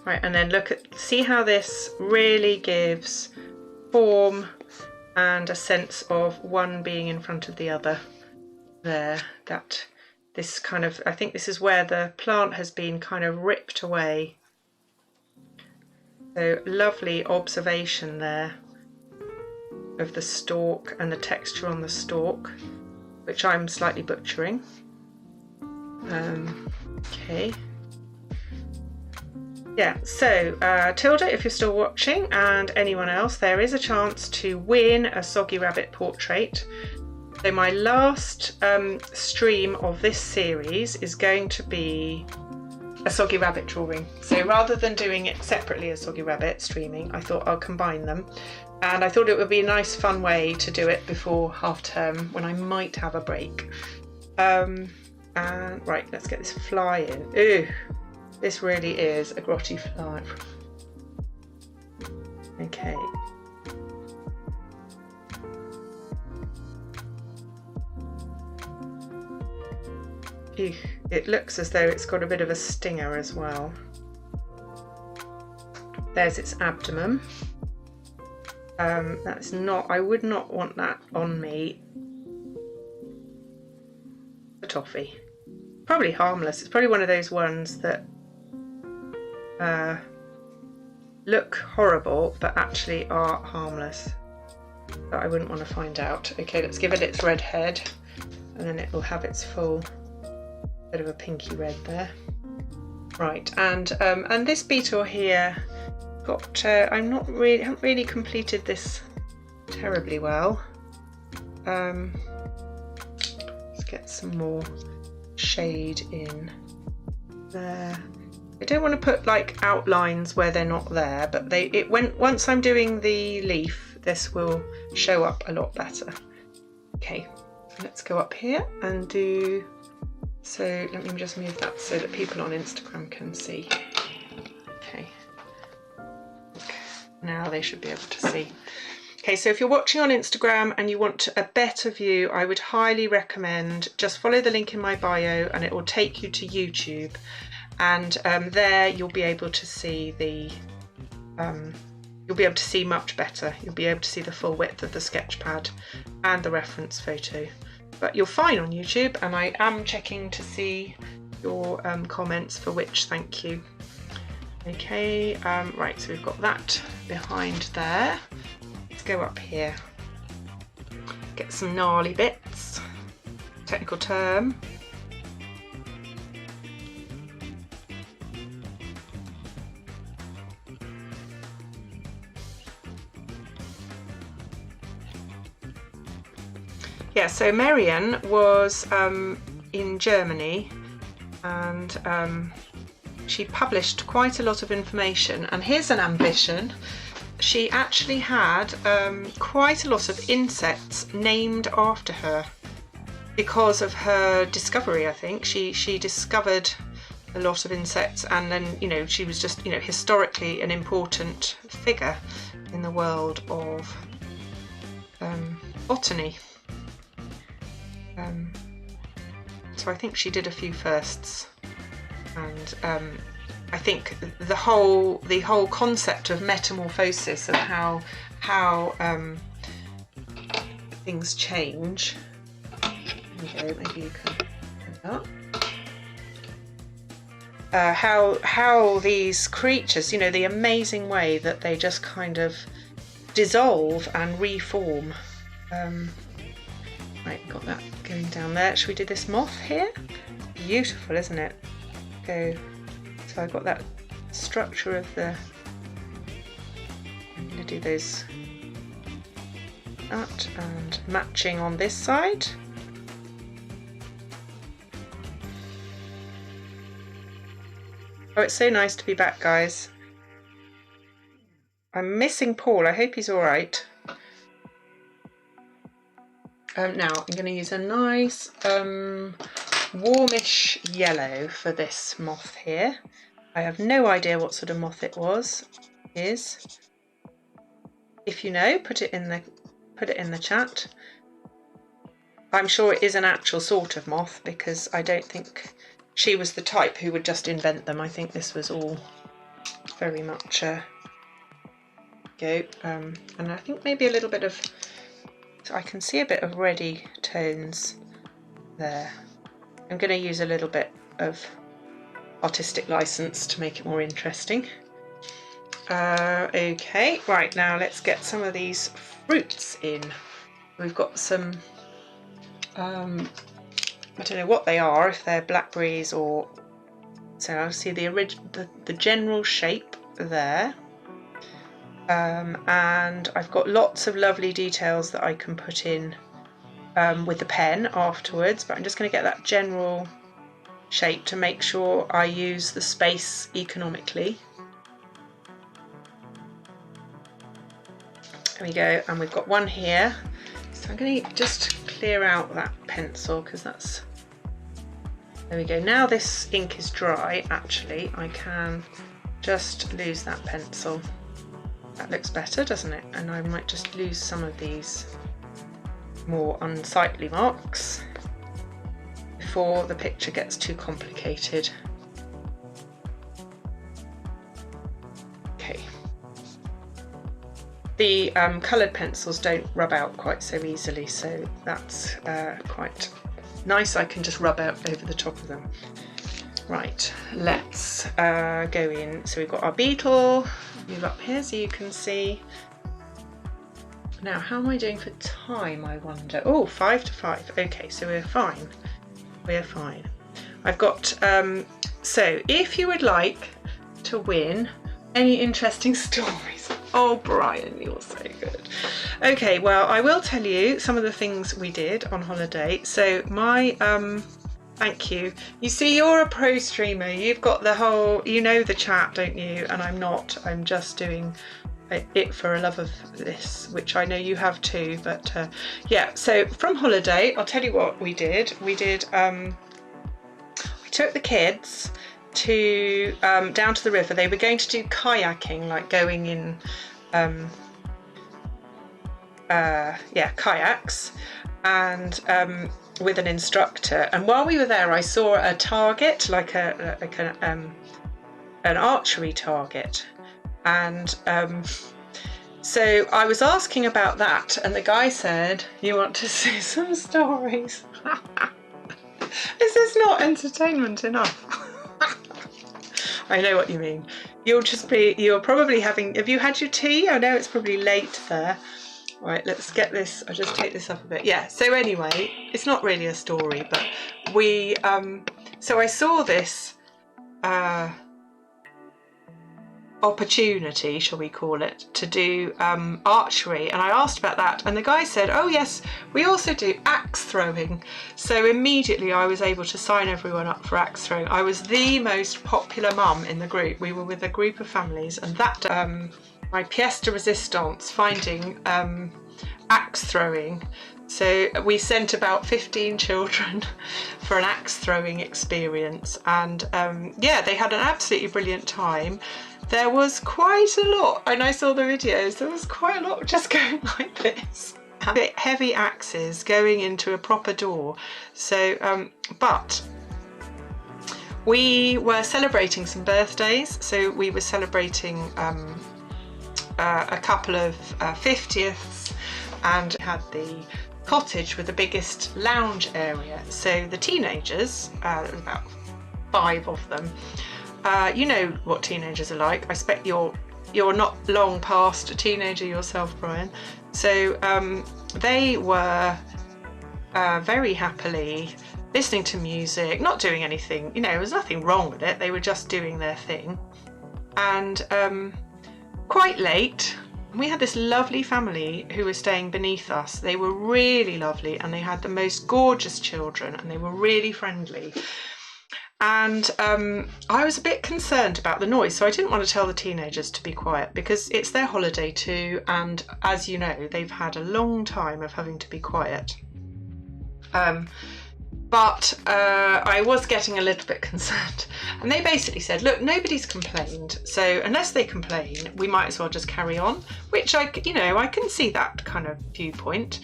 Right, and then see how this really gives form and a sense of one being in front of the other. There, that this kind of, I think this is where the plant has been kind of ripped away. So lovely observation there of the stalk and the texture on the stalk, which I'm slightly butchering. Okay. Yeah, so Tilda, if you're still watching, and anyone else, there is a chance to win a Soggy Rabbit portrait. So my last stream of this series is going to be a Soggy Rabbit drawing. So rather than doing it separately as Soggy Rabbit streaming, I thought I'll combine them. And I thought it would be a nice fun way to do it before half term when I might have a break. And right, let's get this fly in. Ooh, this really is a grotty fly. Okay. Ew, it looks as though it's got a bit of a stinger as well. There's its abdomen. That's not, I would not want that on me. A toffee. Probably harmless. It's probably one of those ones that look horrible but actually are harmless. But I wouldn't want to find out. Okay, let's give it its red head and then it will have its full bit of a pinky red there. Right, and this beetle here got haven't really completed this terribly well. Let's get some more shade in there. I don't want to put like outlines where they're not there, but once I'm doing the leaf, this will show up a lot better. Okay, let's go up here and do. So let me just move that so that people on Instagram can see. Okay. Now they should be able to see. Okay, so if you're watching on Instagram and you want a better view, I would highly recommend just follow the link in my bio and it will take you to YouTube. And there you'll be able to see you'll be able to see much better. You'll be able to see the full width of the sketch pad and the reference photo. But you're fine on YouTube, and I am checking to see your comments, for which thank you. Okay, right, so we've got that behind there. Let's go up here. Get some gnarly bits. Technical term. Yeah, so Merian was in Germany, and she published quite a lot of information. And here's an ambition. She actually had quite a lot of insects named after her because of her discovery, I think. She discovered a lot of insects, and then, you know, she was just, you know, historically an important figure in the world of botany. So I think she did a few firsts, and I think the whole concept of metamorphosis, of how things change. There we go, maybe you can put that. How these creatures, you know, the amazing way that they just kind of dissolve and reform. Right, got that going down there. Should we do this moth here? Beautiful, isn't it? Go. So I've got that structure of the. I'm going to do those. That and matching on this side. Oh, it's so nice to be back, guys. I'm missing Paul. I hope he's all right. Now I'm going to use a nice warmish yellow for this moth here. I have no idea what sort of moth it is. If you know, put it in the chat. I'm sure it is an actual sort of moth, because I don't think she was the type who would just invent them. I think this was all very much and I think maybe a little bit of, I can see a bit of reddy tones there. I'm going to use a little bit of artistic license to make it more interesting. Okay, right, now let's get some of these fruits in. We've got some, I don't know what they are, if they're blackberries or, so I'll see the general shape there. And I've got lots of lovely details that I can put in with the pen afterwards, but I'm just going to get that general shape to make sure I use the space economically. There we go, and we've got one here. So I'm going to just clear out that pencil, because that's, there we go. Now this ink is dry, actually, I can just lose that pencil. That looks better, doesn't it? And I might just lose some of these more unsightly marks before the picture gets too complicated. Okay. The coloured pencils don't rub out quite so easily, so that's quite nice. I can just rub out over the top of them. Right, let's go in. So we've got our beetle. Move up here so you can see. Now, how am I doing for time, I wonder? Oh, 5 to 5. Okay, so we're fine. We're fine. I've got, so if you would like to win any interesting stories. Oh, Brian, you're so good. Okay, well, I will tell you some of the things we did on holiday. So my, thank you. You see, you're a pro streamer. You've got the whole, you know the chat, don't you? And I'm not. I'm just doing it for a love of this, which I know you have too. But yeah, so from holiday, I'll tell you what we did. We did, we took the kids to down to the river. They were going to do kayaking, like going in, yeah, kayaks, and with an instructor. And while we were there, I saw a target, like an archery target, and so I was asking about that, and the guy said, "You want to see some stories?" Is this not entertainment enough? I know what you mean. You're probably having, have you had your tea? I know it's probably late there. Right, let's get this, I'll just take this up a bit. Yeah, so anyway, it's not really a story, but we, so I saw this opportunity, shall we call it, to do archery, and I asked about that, and the guy said, oh yes, we also do axe throwing. So immediately I was able to sign everyone up for axe throwing. I was the most popular mum in the group. We were with a group of families, and that my pièce de résistance, finding axe throwing. So we sent about 15 children for an axe throwing experience, and yeah, they had an absolutely brilliant time. There was quite a lot, and I saw the videos, there was quite a lot just going like this. Heavy axes going into a proper door. So, but We were celebrating some birthdays, so we were celebrating a couple of 50ths, and had the cottage with the biggest lounge area. So the teenagers, about 5 of them, you know what teenagers are like. I expect you're not long past a teenager yourself, Brian. So they were very happily listening to music, not doing anything, you know, there was nothing wrong with it. They were just doing their thing. And quite late, we had this lovely family who were staying beneath us. They were really lovely, and they had the most gorgeous children, and they were really friendly. And I was a bit concerned about the noise, so I didn't want to tell the teenagers to be quiet, because it's their holiday too, and as you know, they've had a long time of having to be quiet. But I was getting a little bit concerned, and they basically said, look, nobody's complained, so unless they complain, we might as well just carry on, which I can see that kind of viewpoint.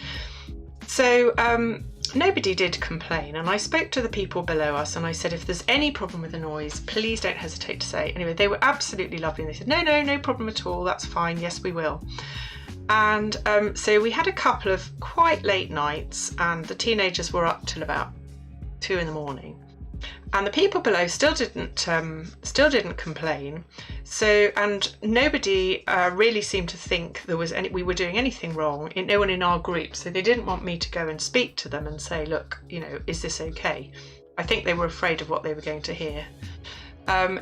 So nobody did complain, and I spoke to the people below us, and I said, if there's any problem with the noise, please don't hesitate to say. Anyway, they were absolutely lovely, and they said, no problem at all, that's fine, yes we will. And so we had a couple of quite late nights, and the teenagers were up till about 2 in the morning, and the people below still didn't complain. So, and nobody really seemed to think we were doing anything wrong. No one in our group, so they didn't want me to go and speak to them and say, look, you know, is this okay? I think they were afraid of what they were going to hear.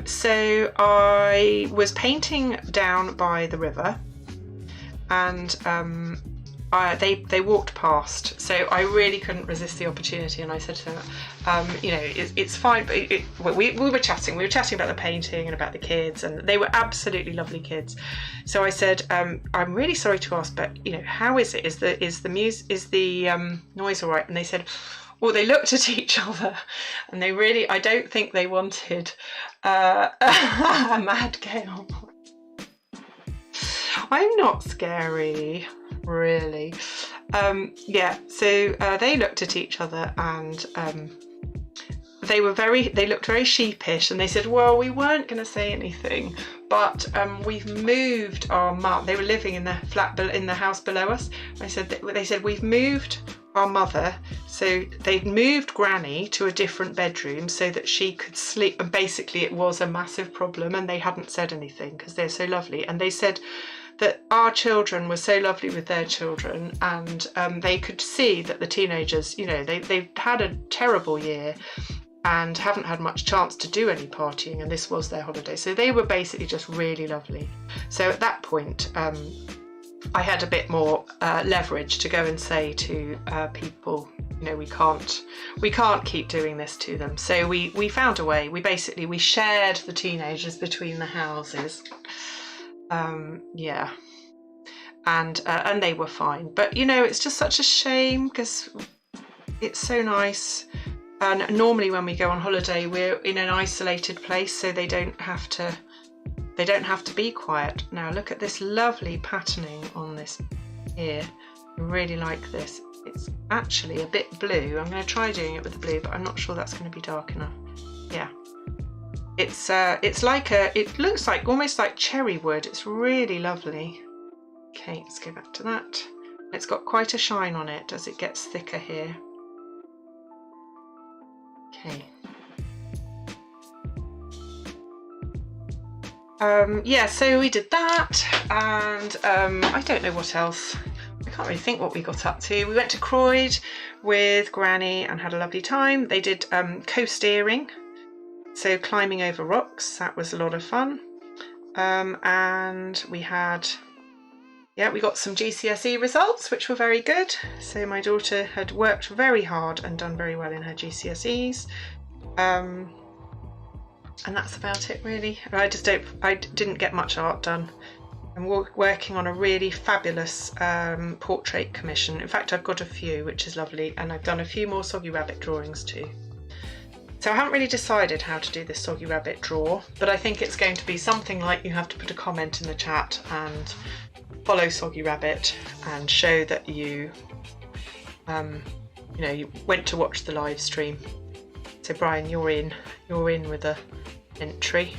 So I was painting down by the river, and they walked past, so I really couldn't resist the opportunity, and I said to them, you know, it's fine, but we were chatting about the painting and about the kids, and they were absolutely lovely kids. So I said, I'm really sorry to ask, but you know, how is it? Is the noise all right? And they said, well, they looked at each other, and they really, I don't think they wanted a mad gale. I'm not scary, really. Yeah, so they looked at each other, and they looked very sheepish, and they said, well, we weren't going to say anything, but we've moved our mum. They were living in the flat in the house below us. They said we've moved our mother, so they'd moved Granny to a different bedroom so that she could sleep, and basically it was a massive problem, and they hadn't said anything because they're so lovely. And they said that our children were so lovely with their children, and they could see that the teenagers, you know, they've had a terrible year and haven't had much chance to do any partying, and this was their holiday, so they were basically just really lovely. So at that point I had a bit more leverage to go and say to people, you know, we can't keep doing this to them. So we found a way. We shared the teenagers between the houses. Yeah, and they were fine, but you know, it's just such a shame because it's so nice. And normally when we go on holiday, we're in an isolated place, so they don't have to be quiet. Now look at this lovely patterning on this here. I really like this. It's actually a bit blue. I'm going to try doing it with the blue, but I'm not sure that's going to be dark enough. Yeah. It's like it looks like almost like cherry wood. It's really lovely. Okay, let's go back to that. It's got quite a shine on it as it gets thicker here. Okay. Yeah, so we did that, and I don't know what else. I can't really think what we got up to. We went to Croyd with Granny and had a lovely time. They did co-steering. So climbing over rocks, that was a lot of fun. And we got some GCSE results, which were very good. So my daughter had worked very hard and done very well in her GCSEs. And that's about it, really. I didn't get much art done. I'm working on a really fabulous portrait commission. In fact, I've got a few, which is lovely. And I've done a few more Soggy Rabbit drawings too. So I haven't really decided how to do this Soggy Rabbit draw, but I think it's going to be something like you have to put a comment in the chat and follow Soggy Rabbit and show that you went to watch the live stream. So Brian, you're in with a entry.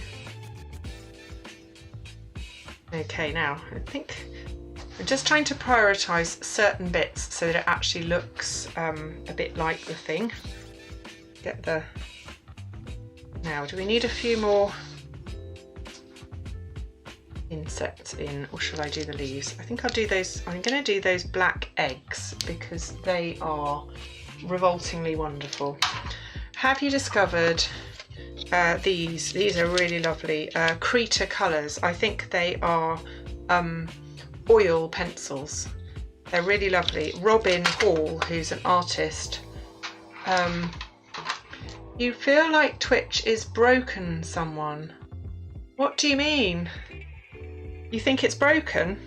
Okay, now I think I'm just trying to prioritise certain bits so that it actually looks a bit like the thing. Get the... Now, do we need a few more insects in, or should I do the leaves? I think I'll do those. I'm going to do those black eggs because they are revoltingly wonderful. Have you discovered these? These are really lovely Krita colours. I think they are oil pencils. They're really lovely. Robin Hall, who's an artist. You feel like Twitch is broken, someone. What do you mean? You think it's broken?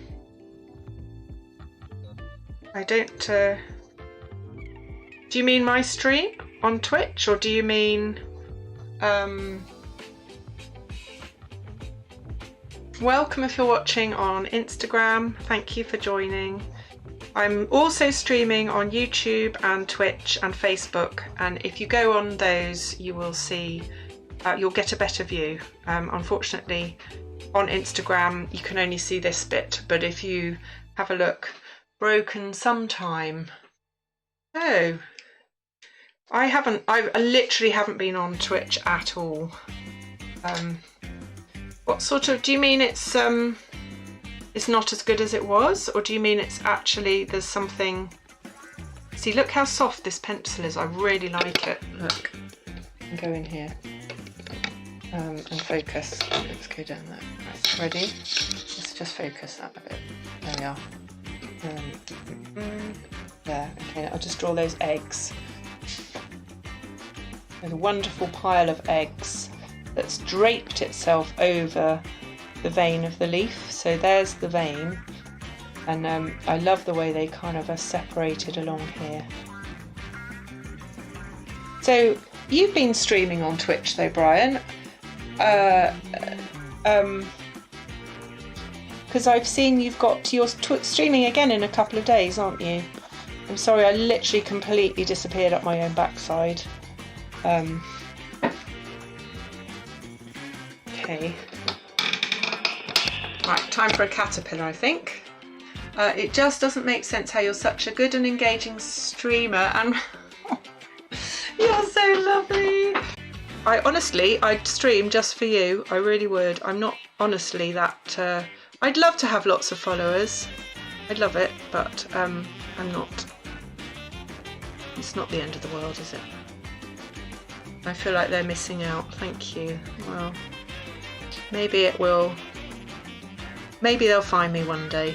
I don't... Do you mean my stream on Twitch, or do you mean... Welcome if you're watching on Instagram. Thank you for joining. I'm also streaming on YouTube and Twitch and Facebook, and if you go on those you will see, you'll get a better view. Unfortunately on Instagram you can only see this bit, but if you have a look, broken sometime. Oh, I literally haven't been on Twitch at all. What sort of, do you mean it's not as good as it was, or do you mean it's actually, there's something... See, look how soft this pencil is. I really like it. Look, go in here and focus. Let's go down there. Right, ready? Let's just focus that a bit. There we are. There. Okay, I'll just draw those eggs. There's a wonderful pile of eggs that's draped itself over the vein of the leaf. So there's the vein, and I love the way they kind of are separated along here. So you've been streaming on Twitch though, Brian, because I've seen you've got your streaming again in a couple of days, aren't you? I'm sorry, I literally completely disappeared up my own backside. Okay. Right, time for a caterpillar, I think. It just doesn't make sense how you're such a good and engaging streamer, and you're so lovely. I'd stream just for you. I really would. I'm not honestly that... I'd love to have lots of followers. I'd love it, but I'm not. It's not the end of the world, is it? I feel like they're missing out. Thank you. Well, maybe it will... Maybe they'll find me one day.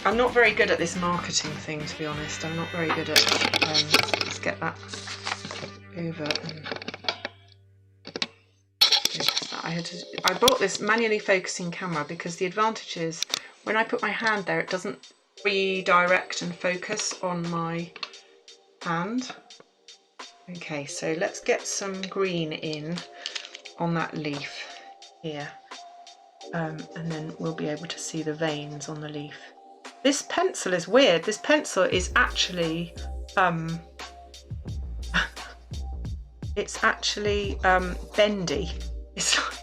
I'm not very good at this marketing thing, to be honest. I'm not very good at... let's get that over. And I bought this manually focusing camera because the advantage is when I put my hand there, it doesn't redirect and focus on my hand. Okay, so let's get some green in on that leaf here. And then we'll be able to see the veins on the leaf. This pencil is weird. This pencil is actually it's actually bendy. It's like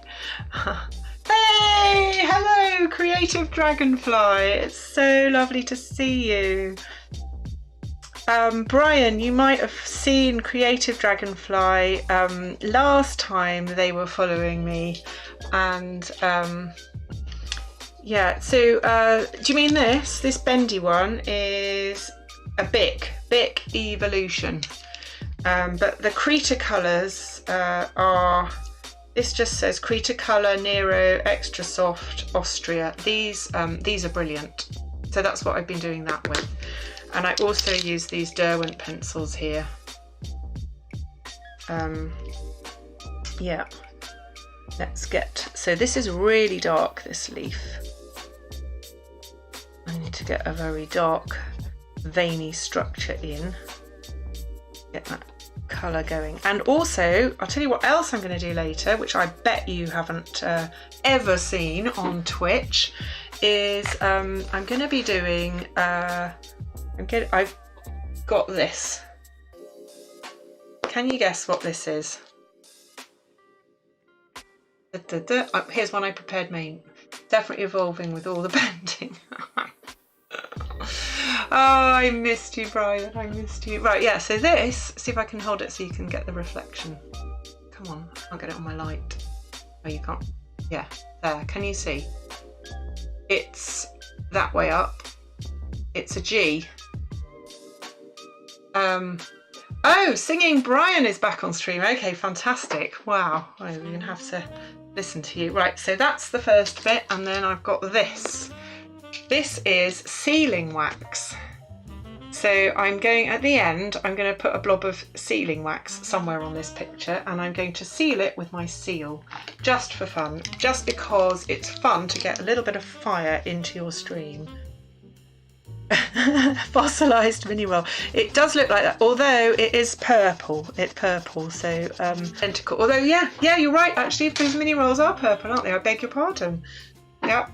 hey, hello creative dragonfly, it's so lovely to see you. Brian, you might have seen Creative Dragonfly last time they were following me, and yeah, so do you mean this? This bendy one is a Bic Evolution, but the Krita colours are, this just says Krita Colour Nero Extra Soft Austria. These are brilliant, so that's what I've been doing that with. And I also use these Derwent pencils here. Yeah, let's get, so this is really dark, this leaf. I need to get a very dark, veiny structure in. Get that colour going. And also, I'll tell you what else I'm going to do later, which I bet you haven't ever seen on Twitch, is I'm going to be doing... I've got this. can you guess what this is? Here's one I prepared, mate. Definitely evolving with all the bending. Oh, I missed you, Brian. I missed you. Right, yeah, so this, see if I can hold it so you can get the reflection. Come on, I can't get it on my light. Oh, you can't. Yeah, there. Can you see? It's that way up. It's a G. Oh, singing Brian is back on stream. Okay, fantastic. Wow, I'm going to have to listen to you. Right, so that's the first bit, and then I've got this. This is sealing wax. So I'm going, at the end, I'm going to put a blob of sealing wax somewhere on this picture, and I'm going to seal it with my seal, just for fun, just because it's fun to get a little bit of fire into your stream. Fossilised mini roll. It does look like that, although it is purple. It's purple, so identical. Although, yeah, you're right, actually, if those mini rolls are purple, aren't they? I beg your pardon. Yeah.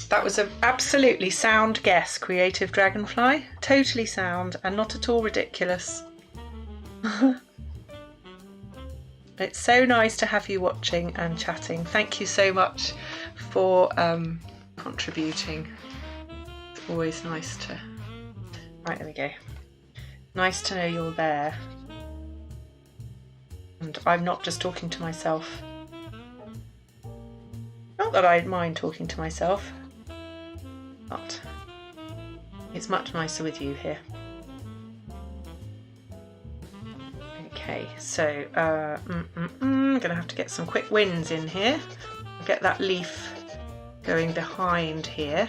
That was an absolutely sound guess, Creative Dragonfly. Totally sound and not at all ridiculous. It's so nice to have you watching and chatting. Thank you so much for contributing. It's always nice to... Right, there we go. Nice to know you're there. And I'm not just talking to myself. Not that I mind talking to myself. But it's much nicer with you here. Okay, so I'm gonna have to get some quick wins in here. Get that leaf going behind here.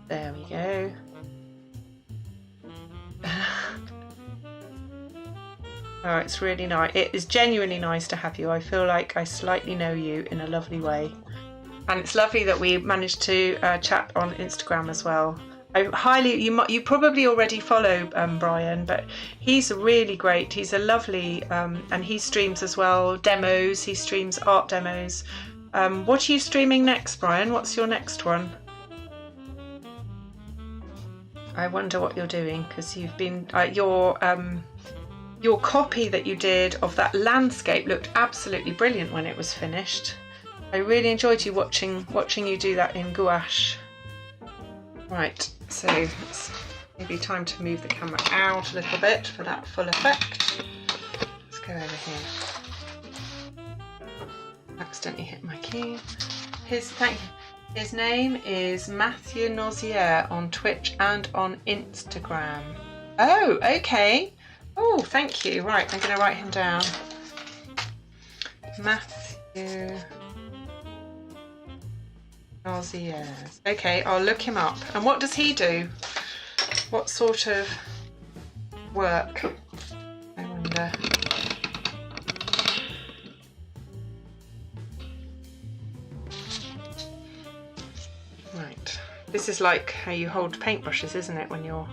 There we go. Oh, it's really nice. It is genuinely nice to have you. I feel like I slightly know you in a lovely way. And it's lovely that we managed to chat on Instagram as well. I highly, you probably already follow Brian, but he's really great. He's a lovely, and he streams as well, demos. He streams art demos. What are you streaming next, Brian? What's your next one? I wonder what you're doing, because you've been, your copy that you did of that landscape looked absolutely brilliant when it was finished. I really enjoyed you watching you do that in gouache. Right, so it's maybe time to move the camera out a little bit for that full effect. Let's go over here. Accidentally hit my key. His name is Matthew Nozier on Twitch and on Instagram. Oh, okay. Oh, thank you. Right, I'm going to write him down. Matthew Nozier. Okay, I'll look him up. And what does he do? What sort of work? I wonder. Right. This is like how you hold paintbrushes, isn't it, when you're...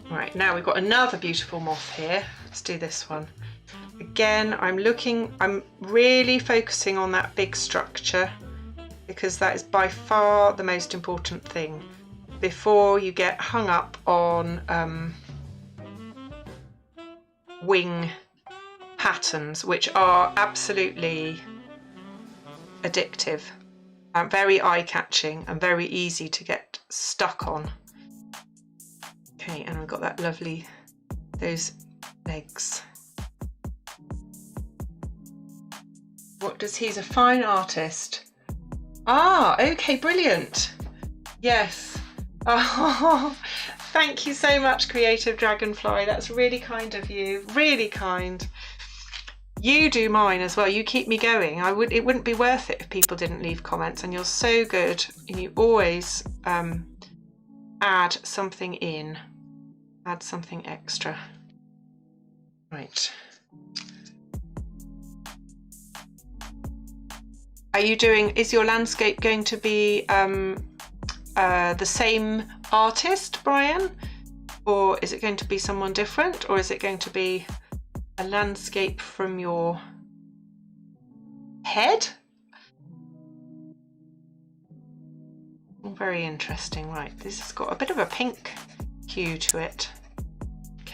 Right, now we've got another beautiful moth here. Let's do this one. Again, I'm really focusing on that big structure, because that is by far the most important thing before you get hung up on wing patterns, which are absolutely addictive, very eye-catching and very easy to get stuck on. Okay, and I've got that lovely, those legs. What does he's a fine artist. Ah, okay, brilliant. Yes. Oh, thank you so much, Creative Dragonfly. That's really kind of you. Really kind. You do mine as well. You keep me going. It wouldn't be worth it if people didn't leave comments, and you're so good. You always add something in. Add something extra. Right. Are you doing, is your landscape going to be the same artist, Brian? Or is it going to be someone different? Or is it going to be a landscape from your head? Very interesting. Right, this has got a bit of a pink hue to it.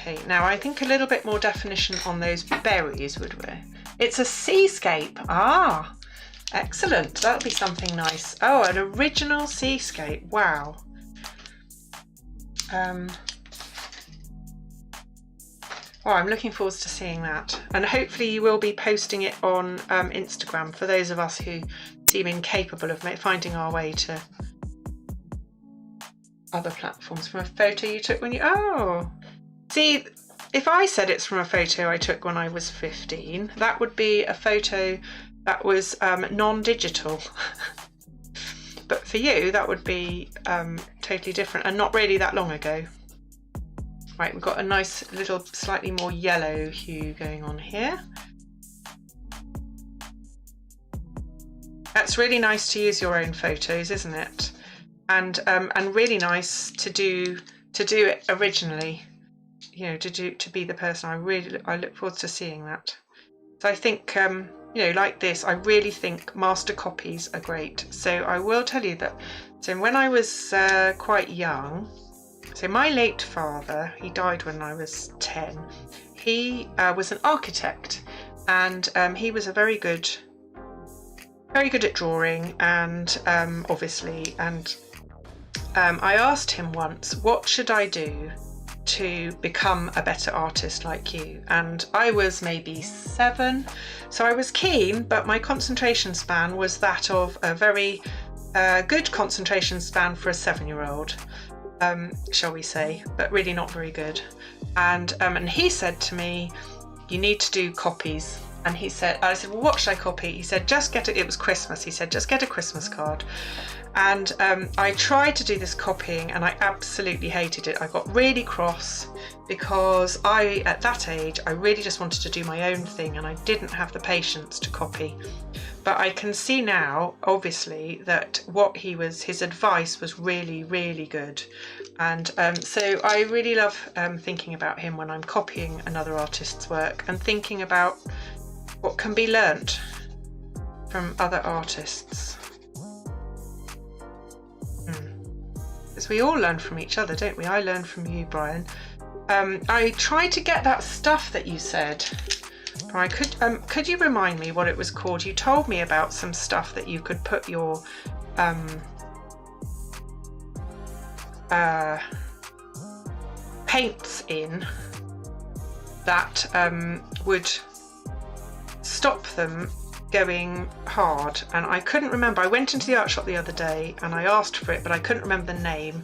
Okay, now I think a little bit more definition on those berries would we? It's a seascape. Ah, excellent. That'll be something nice. Oh, an original seascape. Wow. Oh, I'm looking forward to seeing that. And hopefully you will be posting it on Instagram for those of us who seem incapable of finding our way to other platforms. From a photo you took when you... Oh! See, if I said it's from a photo I took when I was 15, that would be a photo that was non-digital. But for you, that would be totally different and not really that long ago. Right, we've got a nice little slightly more yellow hue going on here. That's really nice to use your own photos, isn't it? And really nice to do it originally. You know, to be the person. I look forward to seeing that. So I think you know, like this, I really think master copies are great. So I will tell you that. So when I was quite young, so my late father, he died when I was 10. He was an architect, and he was very good at drawing, and obviously, and I asked him once, what should I do to become a better artist like you? And I was maybe 7, so I was keen, but my concentration span was that of a very good concentration span for a 7-year-old, shall we say, but really not very good. And he said to me, you need to do copies. And I said, well, what should I copy? He said, just get it. It was Christmas. He said, just get a Christmas card. And I tried to do this copying, and I absolutely hated it. I got really cross because at that age, I really just wanted to do my own thing, and I didn't have the patience to copy. But I can see now, obviously, that his advice was really, really good. And so I really love thinking about him when I'm copying another artist's work, and thinking about what can be learnt from other artists. Because we all learn from each other, don't we? I learn from you, Brian. I tried to get that stuff that you said. Brian, could you remind me what it was called? You told me about some stuff that you could put your paints in that would stop them going hard, and I couldn't remember. I went into the art shop the other day and I asked for it, but I couldn't remember the name,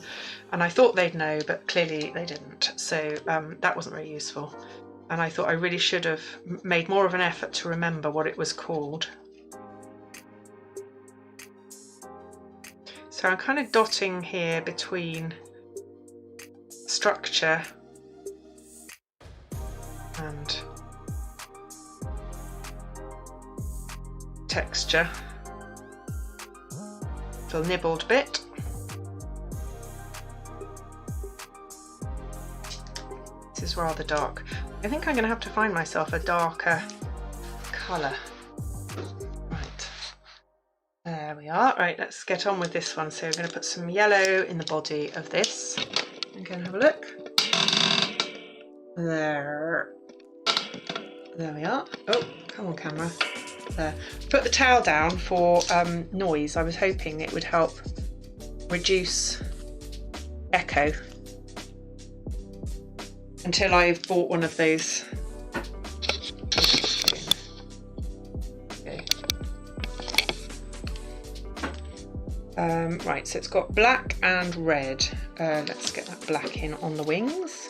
and I thought they'd know, but clearly they didn't. So that wasn't very useful, and I thought I really should have made more of an effort to remember what it was called. So I'm kind of dotting here between structure and texture. Little nibbled bit. This is rather dark. I think I'm going to have to find myself a darker colour. Right, there we are. Right, let's get on with this one. So we're going to put some yellow in the body of this. I'm going to have a look. There we are. Oh, come on, camera. There. Put the towel down for noise. I was hoping it would help reduce echo until I've bought one of those. Okay. Right, so it's got black and red. Let's get that black in on the wings.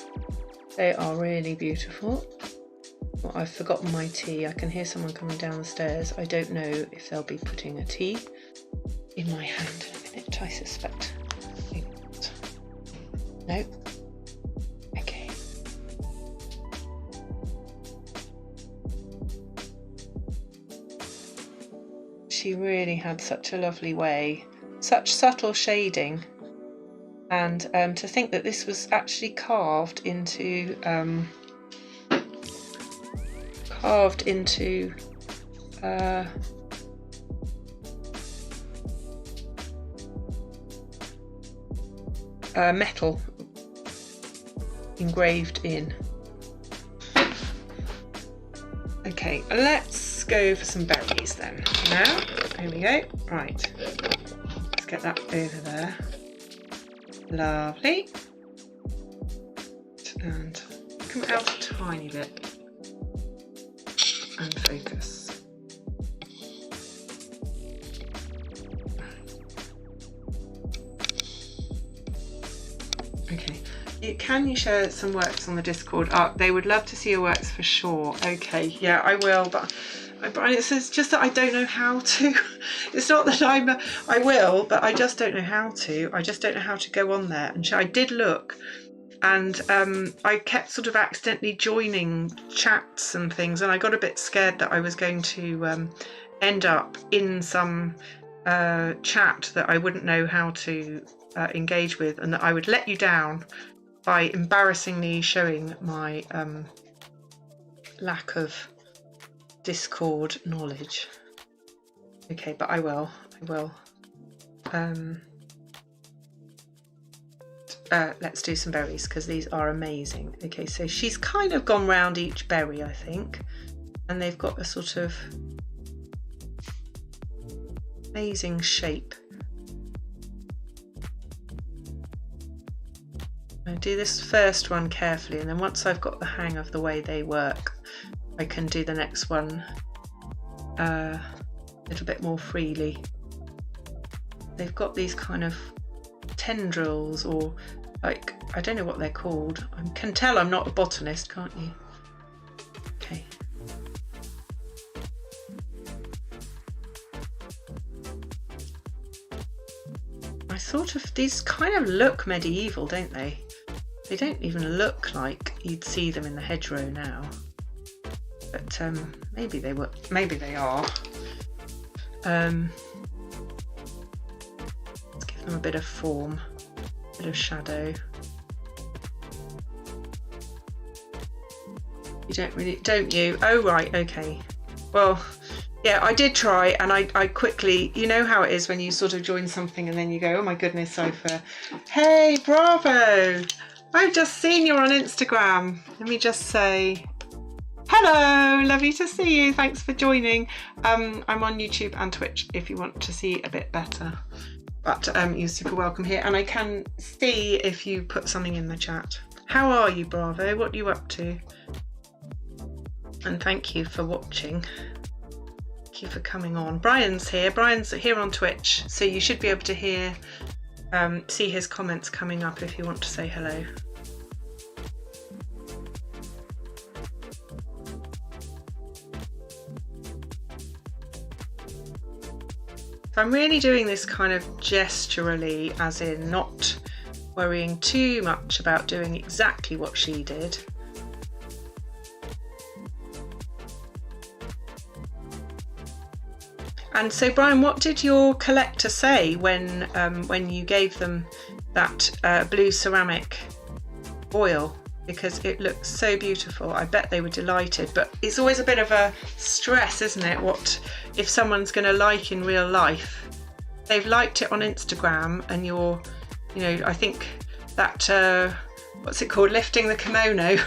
They are really beautiful. Well, I've forgotten my tea. I can hear someone coming down the stairs. I don't know if they'll be putting a tea in my hand in a minute, I suspect. No. Okay. She really had such a lovely way, such subtle shading, and to think that this was actually carved into metal engraved in. Okay, let's go for some berries then. Now, here we go. Right, let's get that over there. Lovely. And come out a tiny bit and focus. Okay. Can you share some works on the Discord? They would love to see your works for sure. Okay, yeah, I will, but it's just that I don't know how to. It's not that I will, but I just don't know how to. I just don't know how to go on there. And I did look, and I kept sort of accidentally joining chats and things, and I got a bit scared that I was going to end up in some chat that I wouldn't know how to engage with, and that I would let you down by embarrassingly showing my lack of Discord knowledge. Okay, but I will. Let's do some berries because these are amazing. Okay, so she's kind of gone round each berry, I think, and they've got a sort of amazing shape. I do this first one carefully, and then once I've got the hang of the way they work, I can do the next one a little bit more freely. They've got these kind of tendrils, or like, I don't know what they're called. I can tell I'm not a botanist, can't you? Okay. These kind of look medieval, don't they? They don't even look like you'd see them in the hedgerow now. But maybe they were. Maybe they are. Let's give them a bit of form, a bit of shadow. You don't really, don't you? Oh right, okay. Well, yeah, I did try, and I quickly, you know how it is when you sort of join something and then you go, oh my goodness, hey, bravo! I've just seen you on Instagram. Let me just say, hello, lovely to see you. Thanks for joining. I'm on YouTube and Twitch if you want to see a bit better. But you're super welcome here, and I can see if you put something in the chat. How are you, Bravo? What are you up to? And thank you for watching. Thank you for coming on. Brian's here on Twitch, so you should be able to hear, see his comments coming up if you want to say hello. So I'm really doing this kind of gesturally, as in not worrying too much about doing exactly what she did. And so, Brian, what did your collector say when you gave them that blue ceramic oil? Because it looks so beautiful. I bet they were delighted. But it's always a bit of a stress, isn't it? What if someone's going to like in real life? They've liked it on Instagram, and you're, you know, I think that what's it called? Lifting the kimono.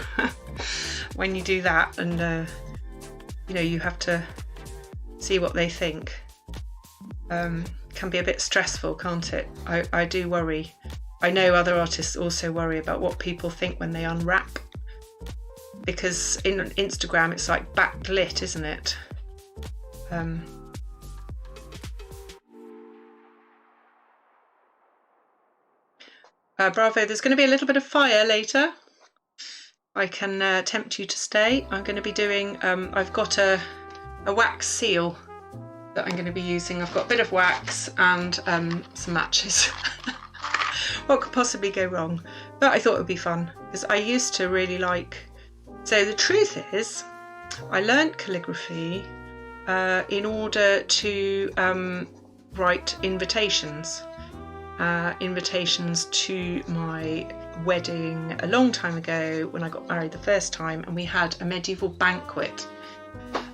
When you do that, and you know, you have to see what they think. Can be a bit stressful, can't it? I do worry. I know other artists also worry about what people think when they unwrap, because in Instagram it's like backlit, isn't it? Bravo, there's going to be a little bit of fire later. I can tempt you to stay. I'm going to be doing, I've got a wax seal that I'm going to be using. I've got a bit of wax and some matches. What could possibly go wrong? But I thought it would be fun, because I used to really like... So the truth is, I learnt calligraphy in order to write invitations. Invitations to my wedding a long time ago, when I got married the first time, and we had a medieval banquet.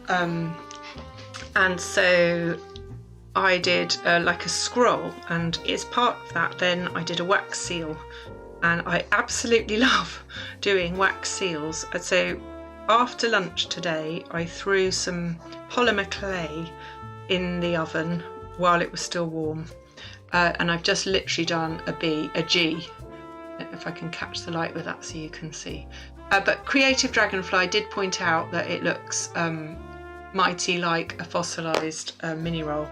And so I did like a scroll, and as part of that then I did a wax seal, and I absolutely love doing wax seals. So after lunch today, I threw some polymer clay in the oven while it was still warm, and I've just literally done a G, if I can catch the light with that so you can see. But Creative Dragonfly did point out that it looks mighty like a fossilised mini roll.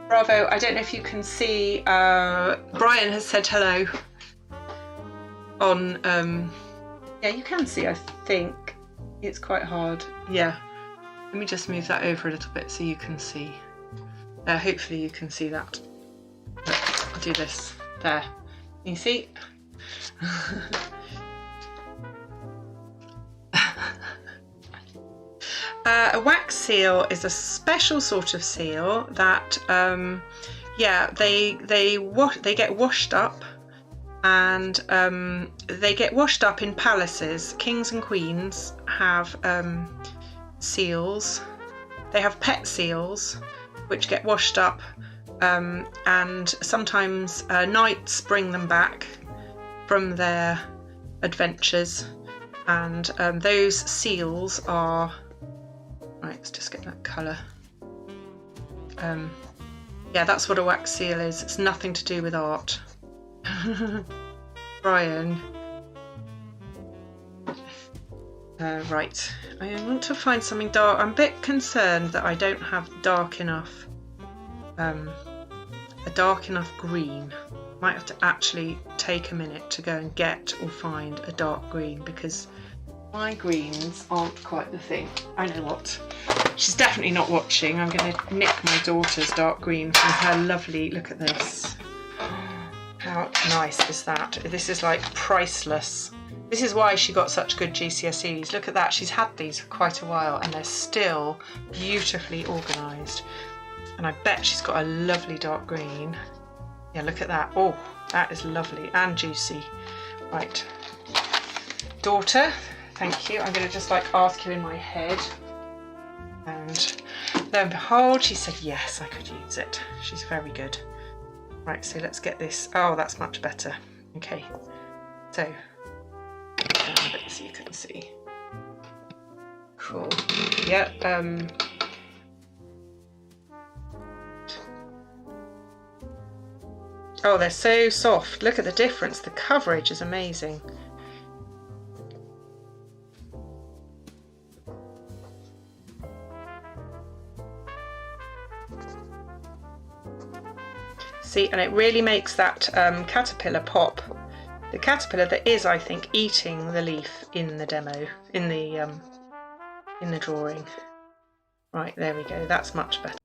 Bravo, I don't know if you can see, Brian has said hello on, yeah, you can see, I think. It's quite hard. Yeah, let me just move that over a little bit so you can see. Hopefully you can see that. I'll do this. There. You see? A wax seal is a special sort of seal that, yeah, they get washed up, and they get washed up in palaces. Kings and queens have seals. They have pet seals which get washed up, and sometimes knights bring them back from their adventures, and those seals are, right, let's just get that colour. Yeah, that's what a wax seal is. It's nothing to do with art. Brian. Right, I want to find something dark. I'm a bit concerned that I don't have dark enough, a dark enough green. Might have to actually take a minute to go and get or find a dark green, because my greens aren't quite the thing. I know what. She's definitely not watching. I'm going to nick my daughter's dark green from her lovely, look at this. How nice is that? This is like priceless. This is why she got such good GCSEs. Look at that. She's had these for quite a while and they're still beautifully organised. And I bet she's got a lovely dark green. Yeah, look at that. Oh, that is lovely and juicy. Right. Daughter, thank you. I'm going to just like ask you in my head. And lo and behold, she said, yes, I could use it. She's very good. Right, so let's get this. Oh, that's much better. Okay. So, down a bit so you can see. Cool. Yeah, oh, they're so soft. Look at the difference. The coverage is amazing. See, and it really makes that caterpillar pop. The caterpillar that is, I think, eating the leaf in the demo, in the drawing. Right, there we go. That's much better.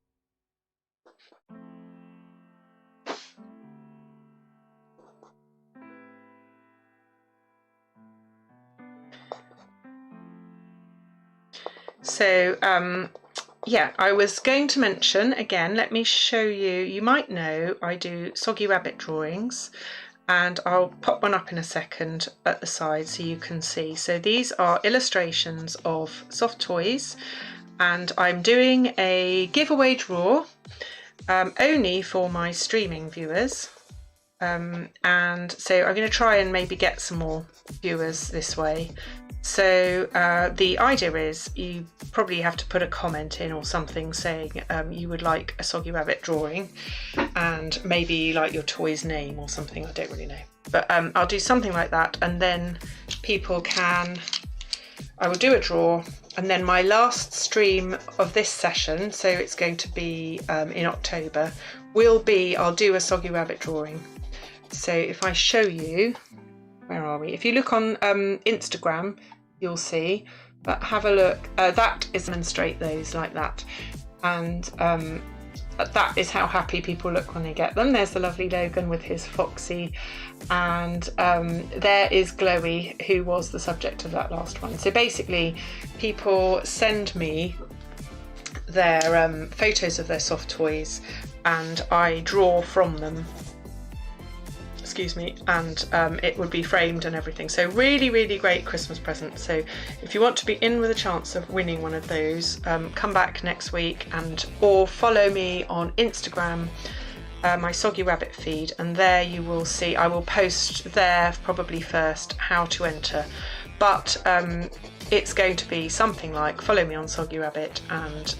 So, yeah, I was going to mention, again, let me show you, you might know I do soggy rabbit drawings, and I'll pop one up in a second at the side so you can see. So these are illustrations of soft toys, and I'm doing a giveaway draw only for my streaming viewers. And so I'm going to try and maybe get some more viewers this way. So the idea is you probably have to put a comment in or something saying you would like a soggy rabbit drawing and maybe like your toy's name or something, I don't really know. But I'll do something like that, and then people can, I will do a draw, and then my last stream of this session, so it's going to be in October, will be, I'll do a soggy rabbit drawing. So if I show you, where are we? If you look on Instagram, you'll see, but have a look. That is demonstrate those like that. And that is how happy people look when they get them. There's the lovely Logan with his foxy. And there is Glowy, who was the subject of that last one. So basically, people send me their photos of their soft toys and I draw from them. Excuse me, and it would be framed and everything. So really, really great Christmas present. So if you want to be in with a chance of winning one of those, come back next week or follow me on Instagram my Soggy Rabbit feed, and there you will see, I will post there probably first how to enter, but it's going to be something like follow me on Soggy Rabbit and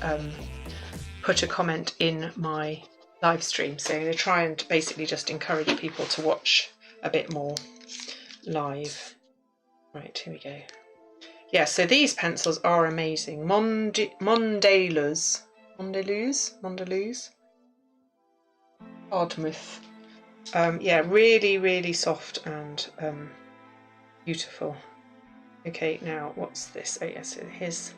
put a comment in my live stream. So I'm going to try and basically just encourage people to watch a bit more live. Right, here we go. Yeah, so these pencils are amazing. Mondeluz. Ardmouth. Yeah, really, really soft and beautiful. Okay, now what's this? Oh yes, so here's.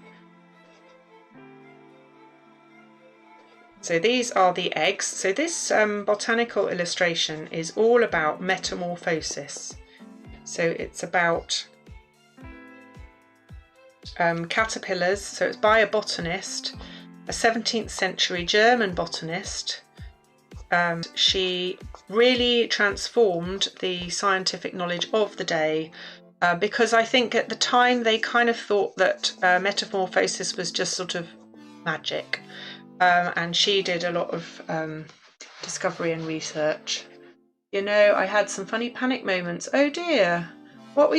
So these are the eggs. So this botanical illustration is all about metamorphosis. So it's about caterpillars. So it's by a botanist, a 17th century German botanist. She really transformed the scientific knowledge of the day because I think at the time they kind of thought that metamorphosis was just sort of magic. And she did a lot of discovery and research. You know, I had some funny panic moments. Oh dear. What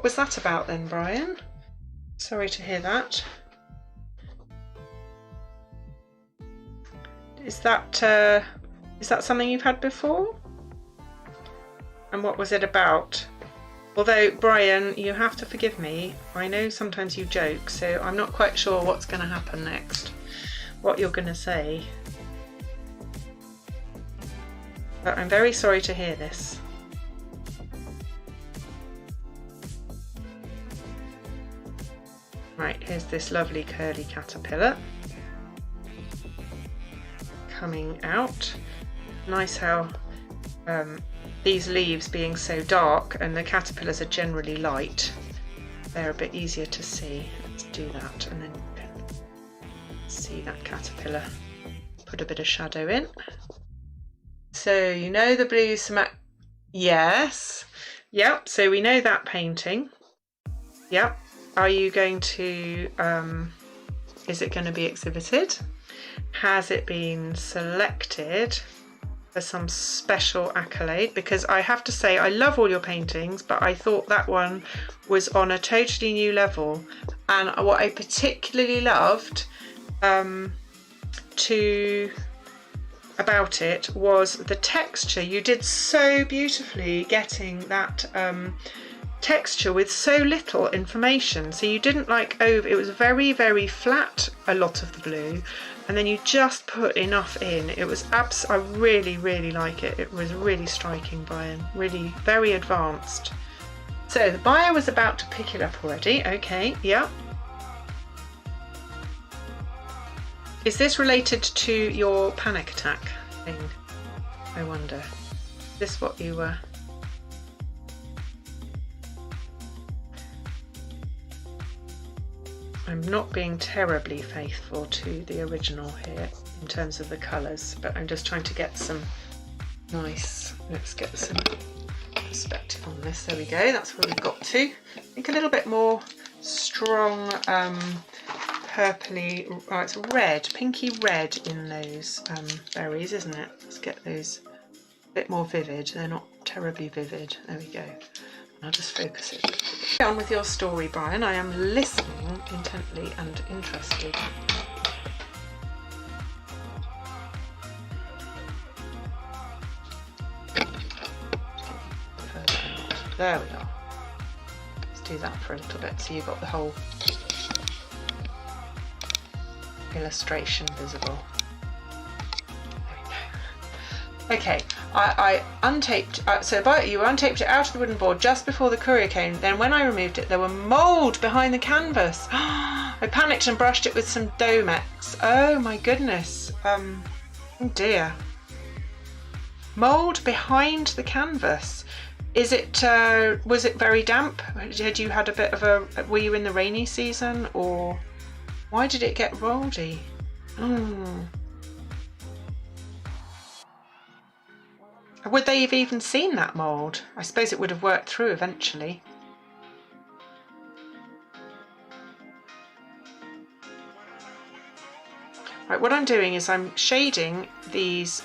was that about then, Brian? Sorry to hear that. Is that something you've had before? And what was it about? Although, Brian, you have to forgive me. I know sometimes you joke, so I'm not quite sure what's going to happen next. What you're going to say. But I'm very sorry to hear this. Right, here's this lovely curly caterpillar coming out. Nice how these leaves being so dark and the caterpillars are generally light, they're a bit easier to see. Let's do that, and then you can see that caterpillar. Put a bit of shadow in. So you know the blue yes, yep, so we know that painting. Yep. Are you going to is it going to be exhibited? Has it been selected for some special accolade? Because I have to say I love all your paintings, but I thought that one was on a totally new level, and what I particularly loved about it was the texture. You did so beautifully getting that texture with so little information. So you didn't it was very, very flat, a lot of the blue, and then you just put enough in. It was I really, really like it. It was really striking, Brian. Really very advanced. So the buyer was about to pick it up already. Okay, yeah. Is this related to your panic attack thing? I wonder. Is this what you were? I'm not being terribly faithful to the original here in terms of the colours, but I'm just trying to get some nice, let's get some perspective on this. There we go, that's where we've got to. I think a little bit more strong purpley, oh, it's red, pinky red in those berries, isn't it? Let's get those a bit more vivid. They're not terribly vivid. There we go. I'll just focus it. Get on with your story, Brian. I am listening intently and interested. There we are. Let's do that for a little bit so you've got the whole illustration visible. Okay, I untaped, you untaped it out of the wooden board just before the courier came. Then when I removed it, there were mould behind the canvas. I panicked and brushed it with some Domex. Oh my goodness. Oh dear. Mould behind the canvas. Was it very damp? Had you had a bit of were you in the rainy season, or why did it get mouldy? Would they have even seen that mould? I suppose it would have worked through eventually. Right, what I'm doing is I'm shading these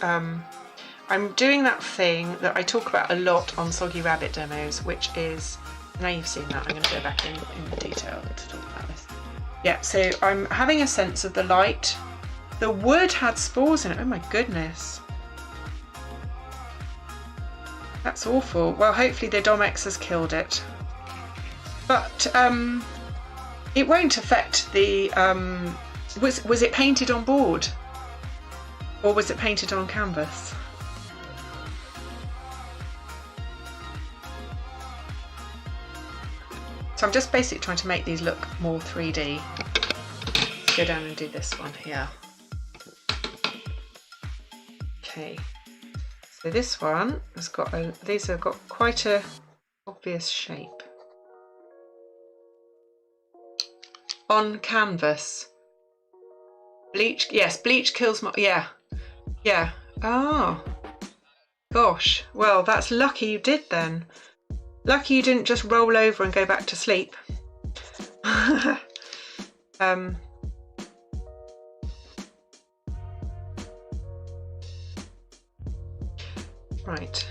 I'm doing that thing that I talk about a lot on Soggy Rabbit demos, which is, now you've seen that, I'm going to go back in detail to talk about this. Yeah, so I'm having a sense of the light. The wood had spores in it, oh my goodness. That's awful. Well, hopefully the Domex has killed it. But it won't affect the, was it painted on board? Or was it painted on canvas? So I'm just basically trying to make these look more 3D. Let's go down and do this one here. Okay, so this one has got these have got quite a obvious shape. On canvas. Bleach, yes, bleach kills my, yeah. Oh, gosh, well, that's lucky you did then. Lucky you didn't just roll over and go back to sleep. Right,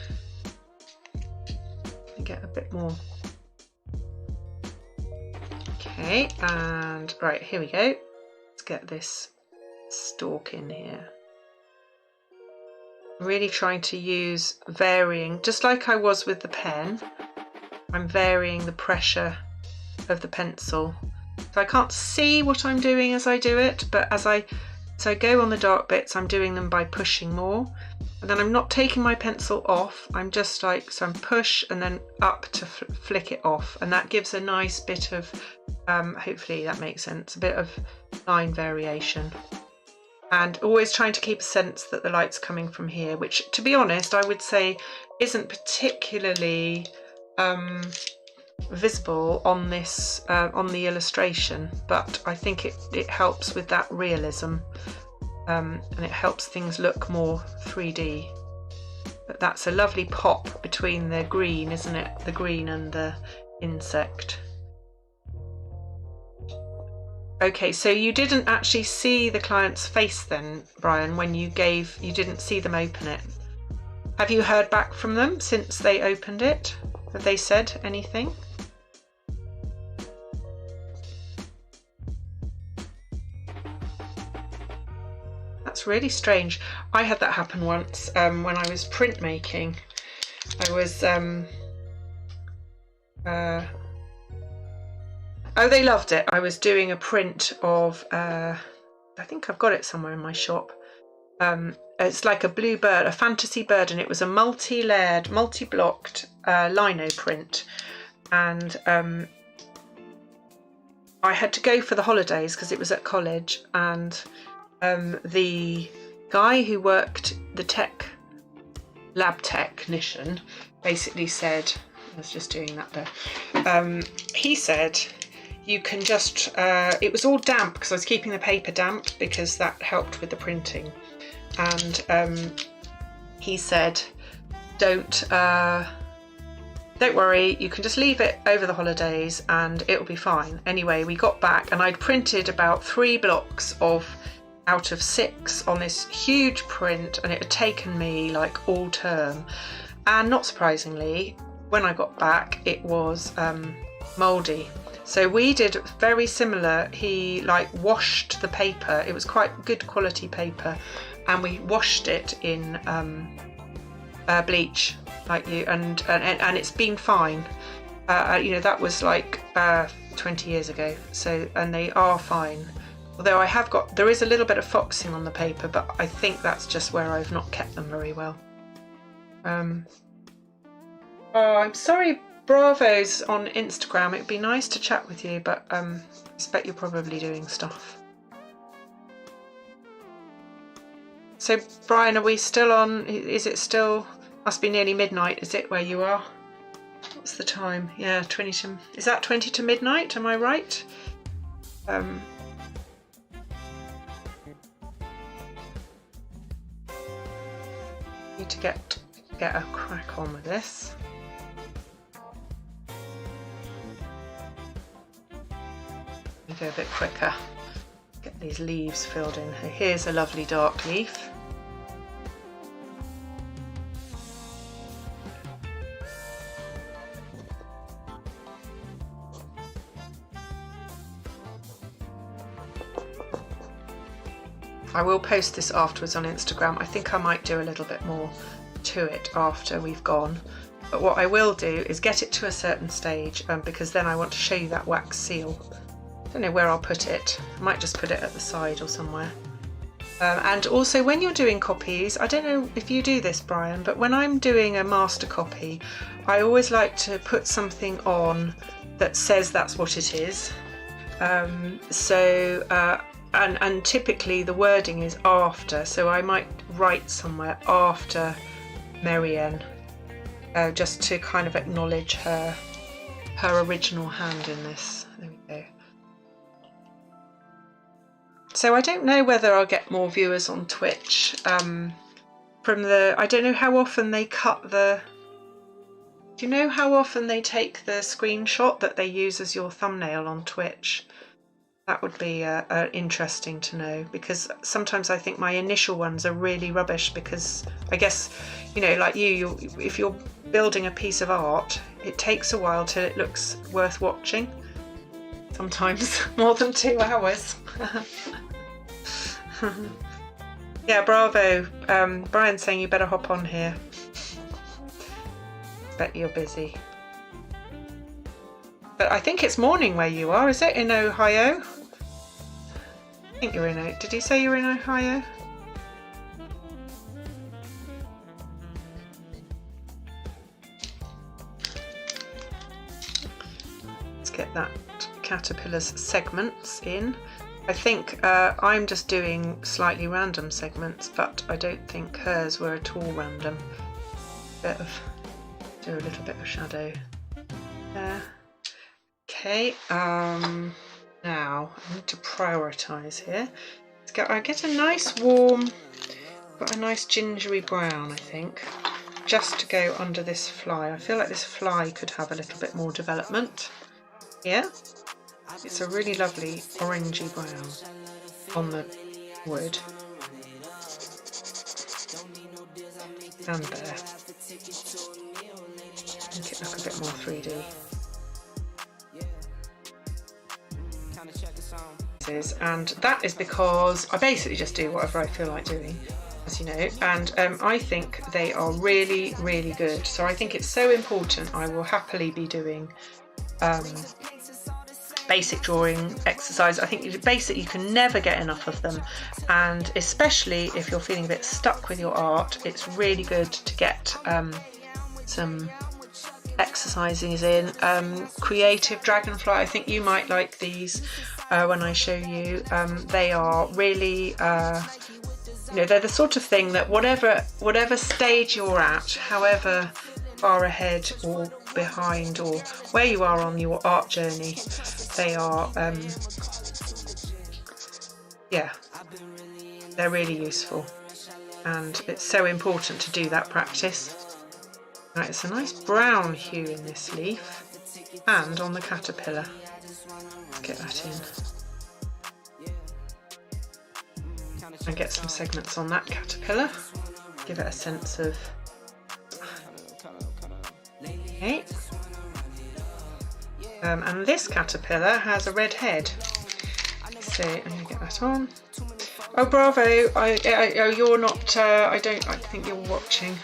let me get a bit more. Okay, and right, here we go. Let's get this stalk in here. I'm really trying to use varying, just like I was with the pen, I'm varying the pressure of the pencil. So I can't see what I'm doing as I do it, but as I go on the dark bits, I'm doing them by pushing more. And then I'm not taking my pencil off, I'm just like, so I'm push and then up to flick it off. And that gives a nice bit of, hopefully that makes sense, a bit of line variation. And always trying to keep a sense that the light's coming from here, which, to be honest, I would say isn't particularly visible on this on the illustration, but I think it helps with that realism, and it helps things look more 3D. But that's a lovely pop between the green, isn't it? The green and the insect. Okay, so you didn't actually see the client's face then, Brian, when you didn't see them open it. Have you heard back from them since they opened it? Have they said anything? That's really strange. I had that happen once when I was printmaking. I was oh, they loved it. I was doing a print of, I think I've got it somewhere in my shop. It's like a blue bird, a fantasy bird, and it was a multi-layered, multi-blocked lino print. And I had to go for the holidays because it was at college, and the guy who worked, the lab technician, basically said, I was just doing that there, he said, you can just, it was all damp because I was keeping the paper damp because that helped with the printing. And he said, don't worry, you can just leave it over the holidays and it'll be fine. Anyway, we got back and I'd printed about 3 blocks out of 6 on this huge print, and it had taken me like all term. And not surprisingly, when I got back, it was mouldy. So we did very similar. He like washed the paper. It was quite good quality paper, and we washed it in bleach, like you, and it's been fine. You know, that was like 20 years ago. So, and they are fine. Although there is a little bit of foxing on the paper, but I think that's just where I've not kept them very well. Oh, I'm sorry, Bravo's on Instagram. It'd be nice to chat with you, but I expect you're probably doing stuff. So, Brian, are we still on? Is it still? Must be nearly midnight, is it, where you are? What's the time? Yeah, 20 to. Is that 20 to midnight? Am I right? Need to get a crack on with this. Go a bit quicker. Get these leaves filled in. Here's a lovely dark leaf. I will post this afterwards on Instagram. I think I might do a little bit more to it after we've gone. But what I will do is get it to a certain stage, because then I want to show you that wax seal. I don't know where I'll put it. I might just put it at the side or somewhere. And also when you're doing copies, I don't know if you do this, Brian, but when I'm doing a master copy, I always like to put something on that says that's what it is. And typically the wording is after, so I might write somewhere after Merian, just to kind of acknowledge her original hand in this. There we go. So I don't know whether I'll get more viewers on Twitch from I don't know how often they cut the, do you know how often they take the screenshot that they use as your thumbnail on Twitch? That would be interesting to know, because sometimes I think my initial ones are really rubbish, because I guess, you know, like if you're building a piece of art, it takes a while till it looks worth watching. Sometimes more than 2 hours. Yeah, bravo. Brian's saying you better hop on here. Bet you're busy. But I think it's morning where you are, is it? In Ohio? I think you're in Ohio. Did you say you're in Ohio? Let's get that caterpillar's segments in. I think I'm just doing slightly random segments, but I don't think hers were at all random. Do a little bit of shadow there. Okay, now I need to prioritise here. I get a nice warm, got a nice gingery brown, I think, just to go under this fly. I feel like this fly could have a little bit more development. Yeah, it's a really lovely orangey brown on the wood. And there. Make it look a bit more 3D. And that is because I basically just do whatever I feel like doing, as you know, and I think they are really, really good. So I think it's so important. I will happily be doing basic drawing exercise. I think you can never get enough of them, and especially if you're feeling a bit stuck with your art, it's really good to get some exercises in. Creative Dragonfly, I think you might like these when I show you. They are really, you know, they're the sort of thing that whatever stage you're at, however far ahead or behind or where you are on your art journey, they are, yeah, they're really useful, and it's so important to do that practice. Now, it's a nice brown hue in this leaf and on the caterpillar. Let's get that in. And get some segments on that caterpillar. Give it a sense of... Okay. And this caterpillar has a red head. So I'm going to get that on. Oh, bravo! Oh, you're not. I think you're watching.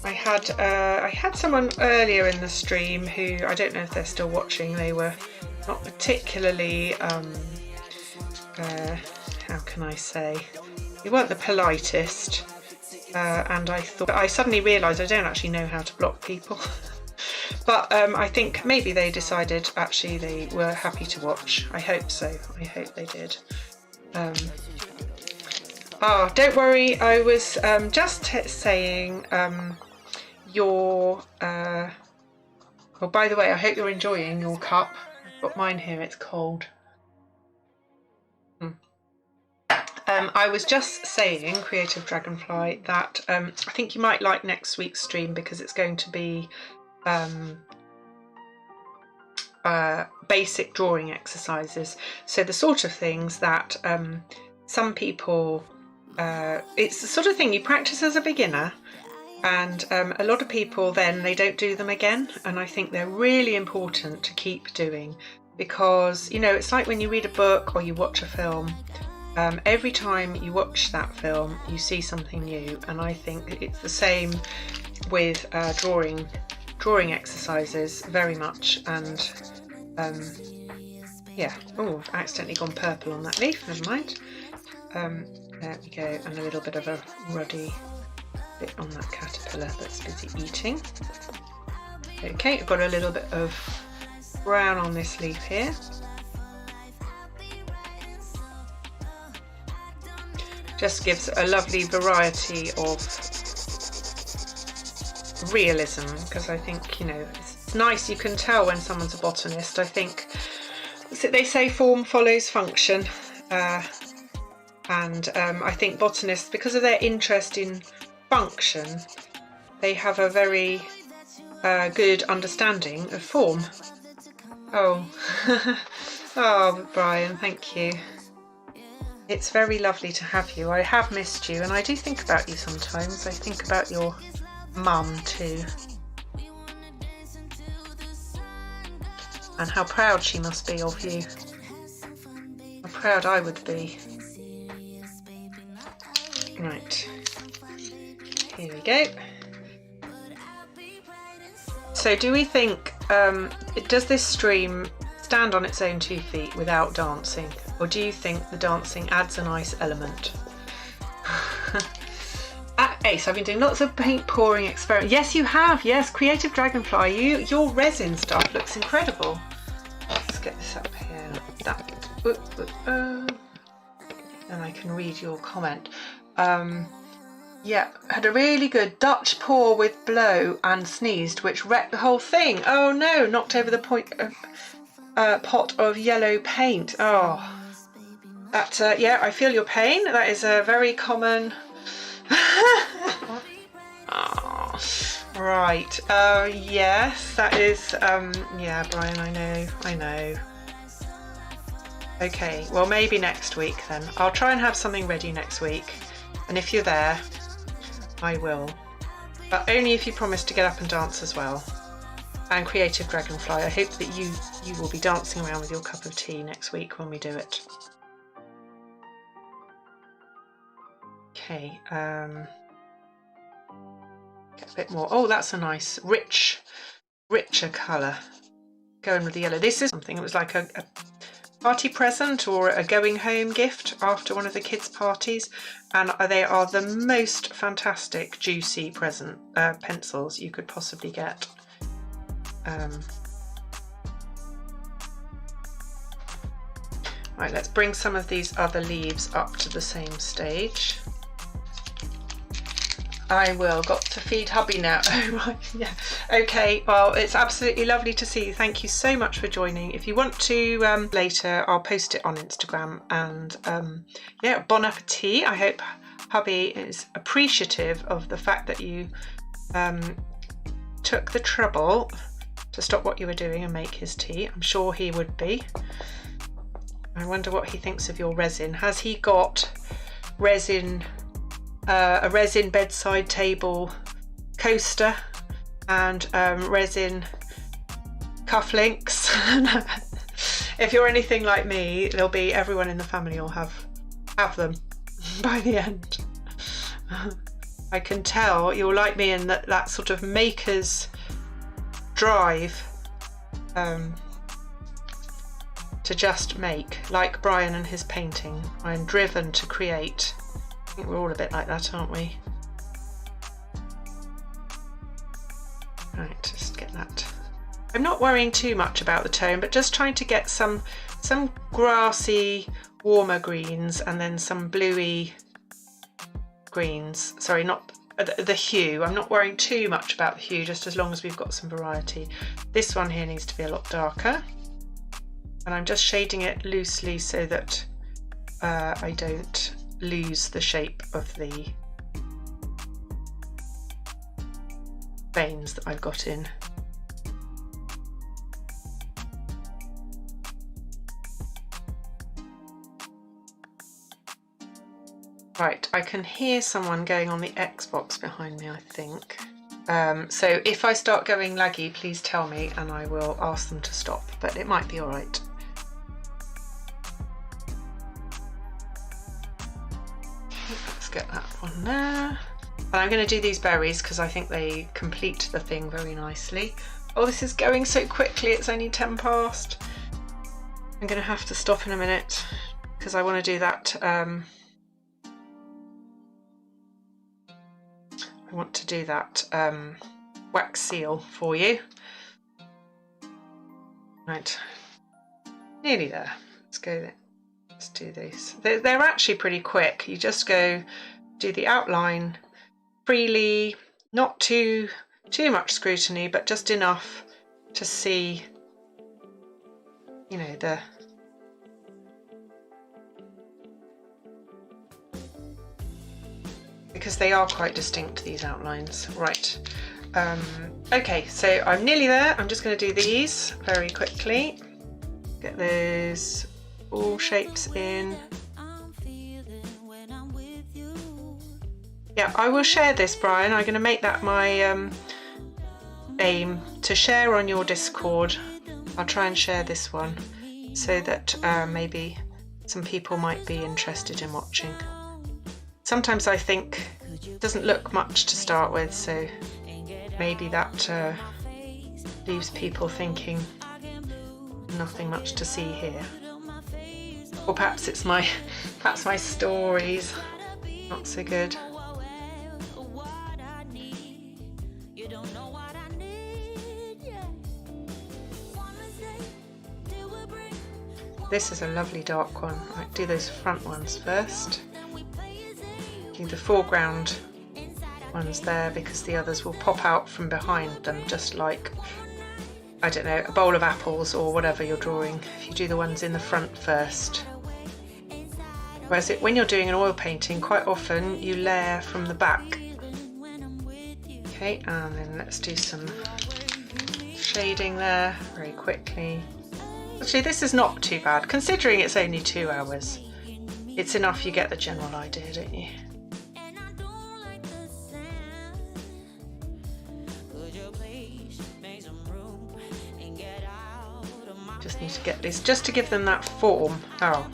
I had someone earlier in the stream who, I don't know if they're still watching. They were not particularly. How can I say? You weren't the politest. And I suddenly realised I don't actually know how to block people. But I think maybe they decided actually they were happy to watch. I hope so. I hope they did. Don't worry. I was just saying well, by the way, I hope you're enjoying your cup. I've got mine here. It's cold. I was just saying, Creative Dragonfly, that I think you might like next week's stream because it's going to be basic drawing exercises. So the sort of things that some people, it's the sort of thing you practice as a beginner, and a lot of people then they don't do them again, and I think they're really important to keep doing, because, you know, it's like when you read a book or you watch a film. Every time you watch that film, you see something new, and I think it's the same with drawing exercises very much. And yeah, oh, I've accidentally gone purple on that leaf, never mind. There we go, and a little bit of a ruddy bit on that caterpillar that's busy eating. Okay, I've got a little bit of brown on this leaf here. Just gives a lovely variety of realism, because I think, you know, it's nice, you can tell when someone's a botanist. I think they say form follows function, and I think botanists, because of their interest in function, they have a very good understanding of form. Oh, oh, Brian, thank you. It's very lovely to have you. I have missed you, and I do think about you sometimes. I think about your mum too, and how proud she must be of you. How proud I would be. Right, here we go. So do we think, does this stream stand on its own 2 feet without dancing, or do you think the dancing adds a nice element? At Ace, I've been doing lots of paint pouring experiments. Yes, you have. Yes, Creative Dragonfly. Your resin stuff looks incredible. Let's get this up here. That. And I can read your comment. Yeah, had a really good Dutch pour with blow and sneezed, which wrecked the whole thing. Oh no, knocked over the pot of yellow paint. Oh, that, yeah, I feel your pain. That is a very common... Oh, right, yes, that is, yeah, Brian, I know. Okay, well, maybe next week then. I'll try and have something ready next week, and if you're there, I will. But only if you promise to get up and dance as well. And Creative Dragonfly, I hope that you will be dancing around with your cup of tea next week when we do it. Okay, get a bit more. Oh, that's a nice, richer colour. Going with the yellow. This is something, it was like a party present or a going home gift after one of the kids' parties, and they are the most fantastic juicy pencils you could possibly get. Right, let's bring some of these other leaves up to the same stage. I will. Got to feed hubby now. Oh, right, yeah. Okay, well, it's absolutely lovely to see you. Thank you so much for joining. If you want to later, I'll post it on Instagram. And yeah, bon appetit. I hope hubby is appreciative of the fact that you took the trouble to stop what you were doing and make his tea. I'm sure he would be. I wonder what he thinks of your resin. Has he got resin, a resin bedside table coaster and resin cufflinks? If you're anything like me, there'll be everyone in the family will have them by the end. I can tell you're like me in that sort of maker's drive to just make, like Brian and his painting. I'm driven to create. I think we're all a bit like that, aren't we? Right, just get that. I'm not worrying too much about the tone, but just trying to get some grassy, warmer greens and then some bluey greens. Sorry, not the hue. I'm not worrying too much about the hue, just as long as we've got some variety. This one here needs to be a lot darker. And I'm just shading it loosely so that I don't lose the shape of the veins that I've got in. Right, I can hear someone going on the Xbox behind me, I think. So if I start going laggy, please tell me and I will ask them to stop, but it might be all right. there. And I'm going to do these berries because I think they complete the thing very nicely. Oh, this is going so quickly, it's only 10 past. I'm going to have to stop in a minute because I want to do that. I want to do that wax seal for you. Right, nearly there. Let's go there. Let's do these. They're actually pretty quick. You just go do the outline freely, not too much scrutiny, but just enough to see, you know, because they are quite distinct, these outlines. Right. Okay, so I'm nearly there. I'm just going to do these very quickly. Get those all shapes in. Yeah, I will share this, Brian. I'm going to make that my aim to share on your Discord. I'll try and share this one so that maybe some people might be interested in watching. Sometimes I think it doesn't look much to start with, so maybe that leaves people thinking nothing much to see here. Or perhaps it's my stories not so good. This is a lovely dark one. I do those front ones first. Do the foreground ones there because the others will pop out from behind them, just like, I don't know, a bowl of apples or whatever you're drawing, if you do the ones in the front first. Whereas when you're doing an oil painting, quite often you layer from the back. Okay, and then let's do some shading there very quickly. Actually, this is not too bad, considering it's only 2 hours. It's enough, you get the general idea, don't you? Just need to get this, just to give them that form. Oh,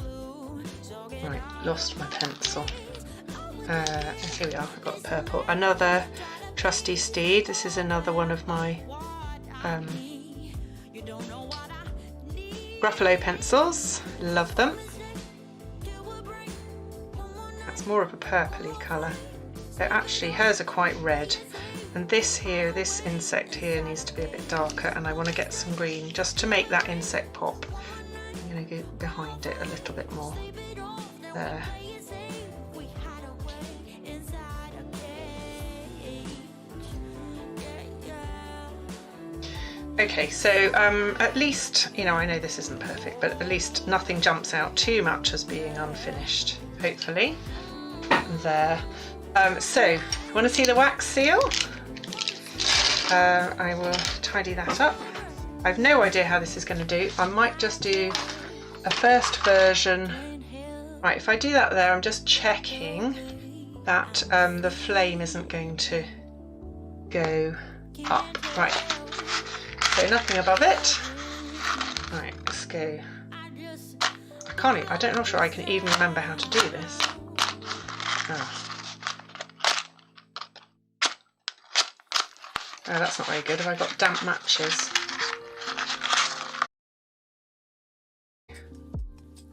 right, lost my pencil. Here we are, I've got purple. Another trusty steed. This is another one of my Gruffalo pencils, love them. That's more of a purpley colour. They're actually, hers are quite red, and this here, this insect here needs to be a bit darker, and I want to get some green just to make that insect pop. I'm going to go behind it a little bit more. There. Okay, so at least, you know, I know this isn't perfect, but at least nothing jumps out too much as being unfinished, hopefully. There. So, want to see the wax seal? I will tidy that up. I've no idea how this is going to do. I might just do a first version. Right, if I do that there, I'm just checking that the flame isn't going to go up. Right. So nothing above it. Right, let's go. I'm not sure I can even remember how to do this. Oh, that's not very good. Have I got damp matches? I'm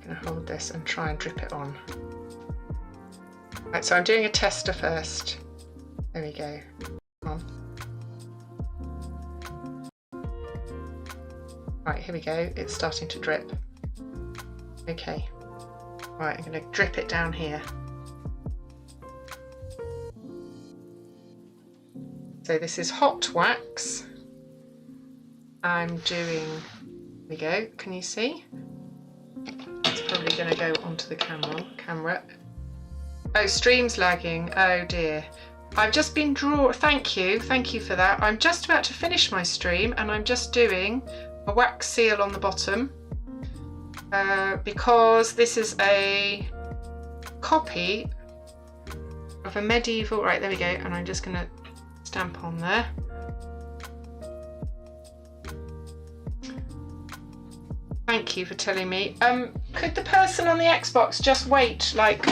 going to hold this and try and drip it on. Right, so I'm doing a tester first. There we go. Come on. Right, here we go, it's starting to drip. Okay, right, I'm going to drip it down here. So this is hot wax. I'm doing, here we go, can you see? It's probably going to go onto the camera. Oh, stream's lagging, oh dear. I've just been thank you for that. I'm just about to finish my stream and I'm just doing a wax seal on the bottom because this is a copy of a medieval, right, there we go, and I'm just going to stamp on there. Thank you for telling me. Could the person on the Xbox just wait, like,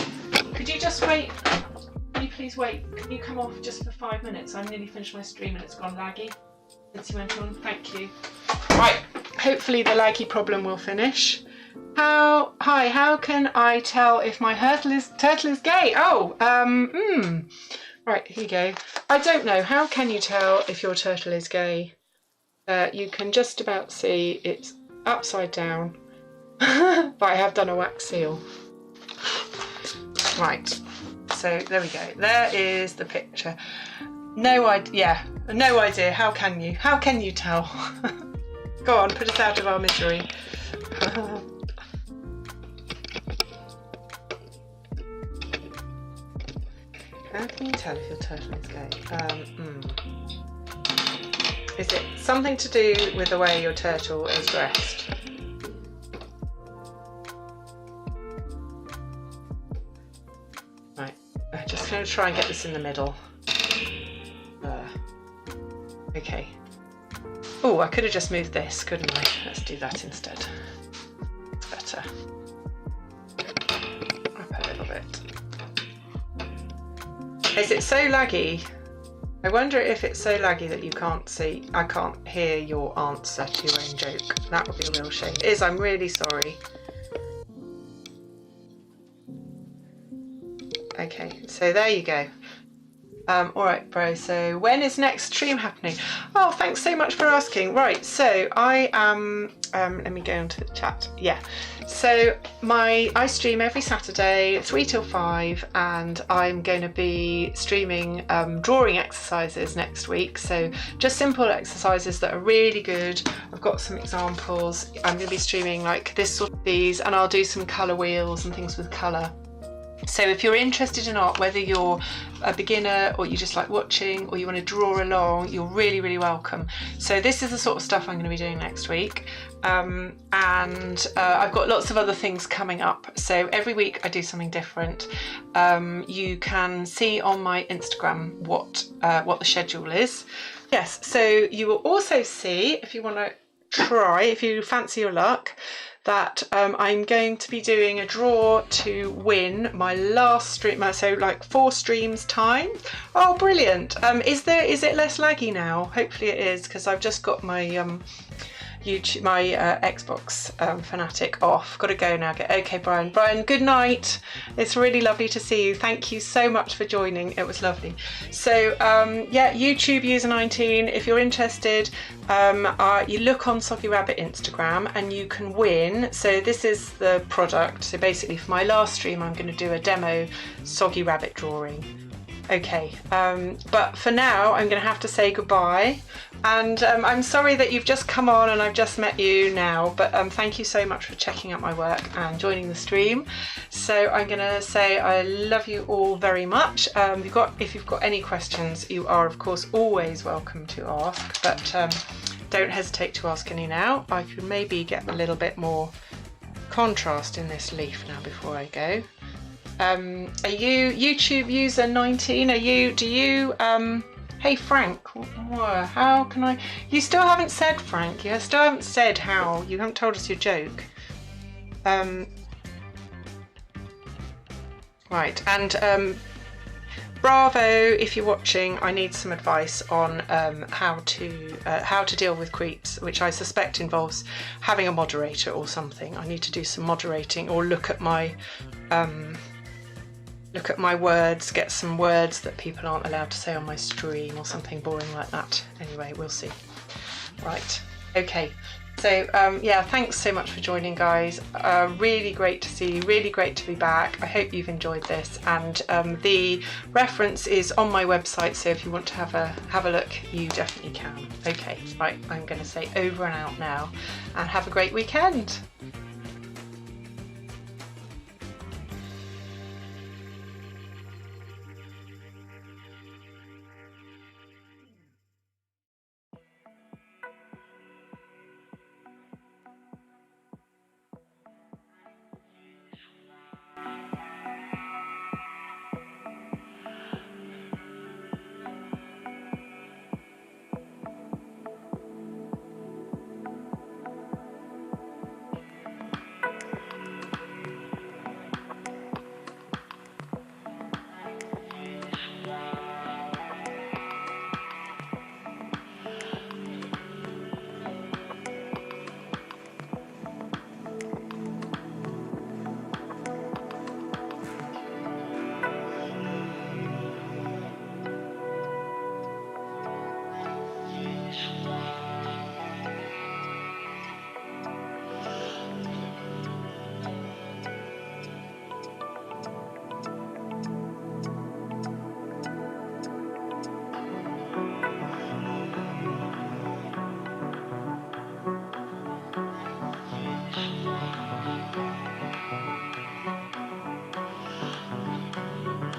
could you just wait? Can you please wait? Can you come off just for 5 minutes? I'm nearly finished my stream and it's gone laggy since you went on. Thank you. Right, hopefully the laggy problem will finish. Hi, how can I tell if my turtle is gay? Oh, right, here you go. I don't know. How can you tell if your turtle is gay? You can just about see it's upside down, but I have done a wax seal. Right, so there we go. There is the picture. No idea. How can you tell? Go on, put us out of our misery. How can you tell if your turtle is gay? Is it something to do with the way your turtle is dressed? Right, I'm just going to try and get this in the middle. Okay. Oh, I could have just moved this, couldn't I? Let's do that instead. It's better. Up a little bit. Is it so laggy? I wonder if it's so laggy that you can't see. I can't hear your answer to your own joke. That would be a real shame. It is, I'm really sorry. Okay, so there you go. All right, bro, so when is next stream happening? Oh, thanks so much for asking. Right, so I am, let me go into the chat. Yeah, so I stream every Saturday, 3 till 5, and I'm going to be streaming drawing exercises next week. So just simple exercises that are really good. I've got some examples. I'm going to be streaming like this sort of these, and I'll do some colour wheels and things with colour. So if you're interested in art, whether you're a beginner or you just like watching or you want to draw along, you're really, really welcome. So this is the sort of stuff I'm going to be doing next week. And I've got lots of other things coming up. So every week I do something different. You can see on my Instagram what the schedule is. Yes, so you will also see, if you want to try, if you fancy your luck, that I'm going to be doing a draw to win my last stream, so like 4 streams time. Oh, brilliant. Is it less laggy now? Hopefully it is, because I've just got my YouTube, my Xbox Fanatic off. Got to go now. Okay, Brian, good night. It's really lovely to see you. Thank you so much for joining. It was lovely. So yeah, YouTube user 19, if you're interested, you look on Soggy Rabbit Instagram and you can win. So this is the product. So basically for my last stream I'm going to do a demo Soggy Rabbit drawing. Okay, but for now I'm going to have to say goodbye, and I'm sorry that you've just come on and I've just met you now, but thank you so much for checking out my work and joining the stream. So I'm going to say I love you all very much. If you've got any questions, you are of course always welcome to ask, but don't hesitate to ask any now. I could maybe get a little bit more contrast in this leaf now before I go. Are you YouTube user 19? Hey Frank, how can I? You still haven't said, Frank, you still haven't said how, you haven't told us your joke. Right, and bravo, if you're watching, I need some advice on how to deal with creeps, which I suspect involves having a moderator or something. I need to do some moderating or look at my words, get some words that people aren't allowed to say on my stream or something boring like that. Anyway, we'll see. Right, okay. So yeah, thanks so much for joining, guys. Really great to see you, really great to be back. I hope you've enjoyed this, and the reference is on my website, so if you want to have a look, you definitely can. Okay, right, I'm going to say over and out now, and have a great weekend.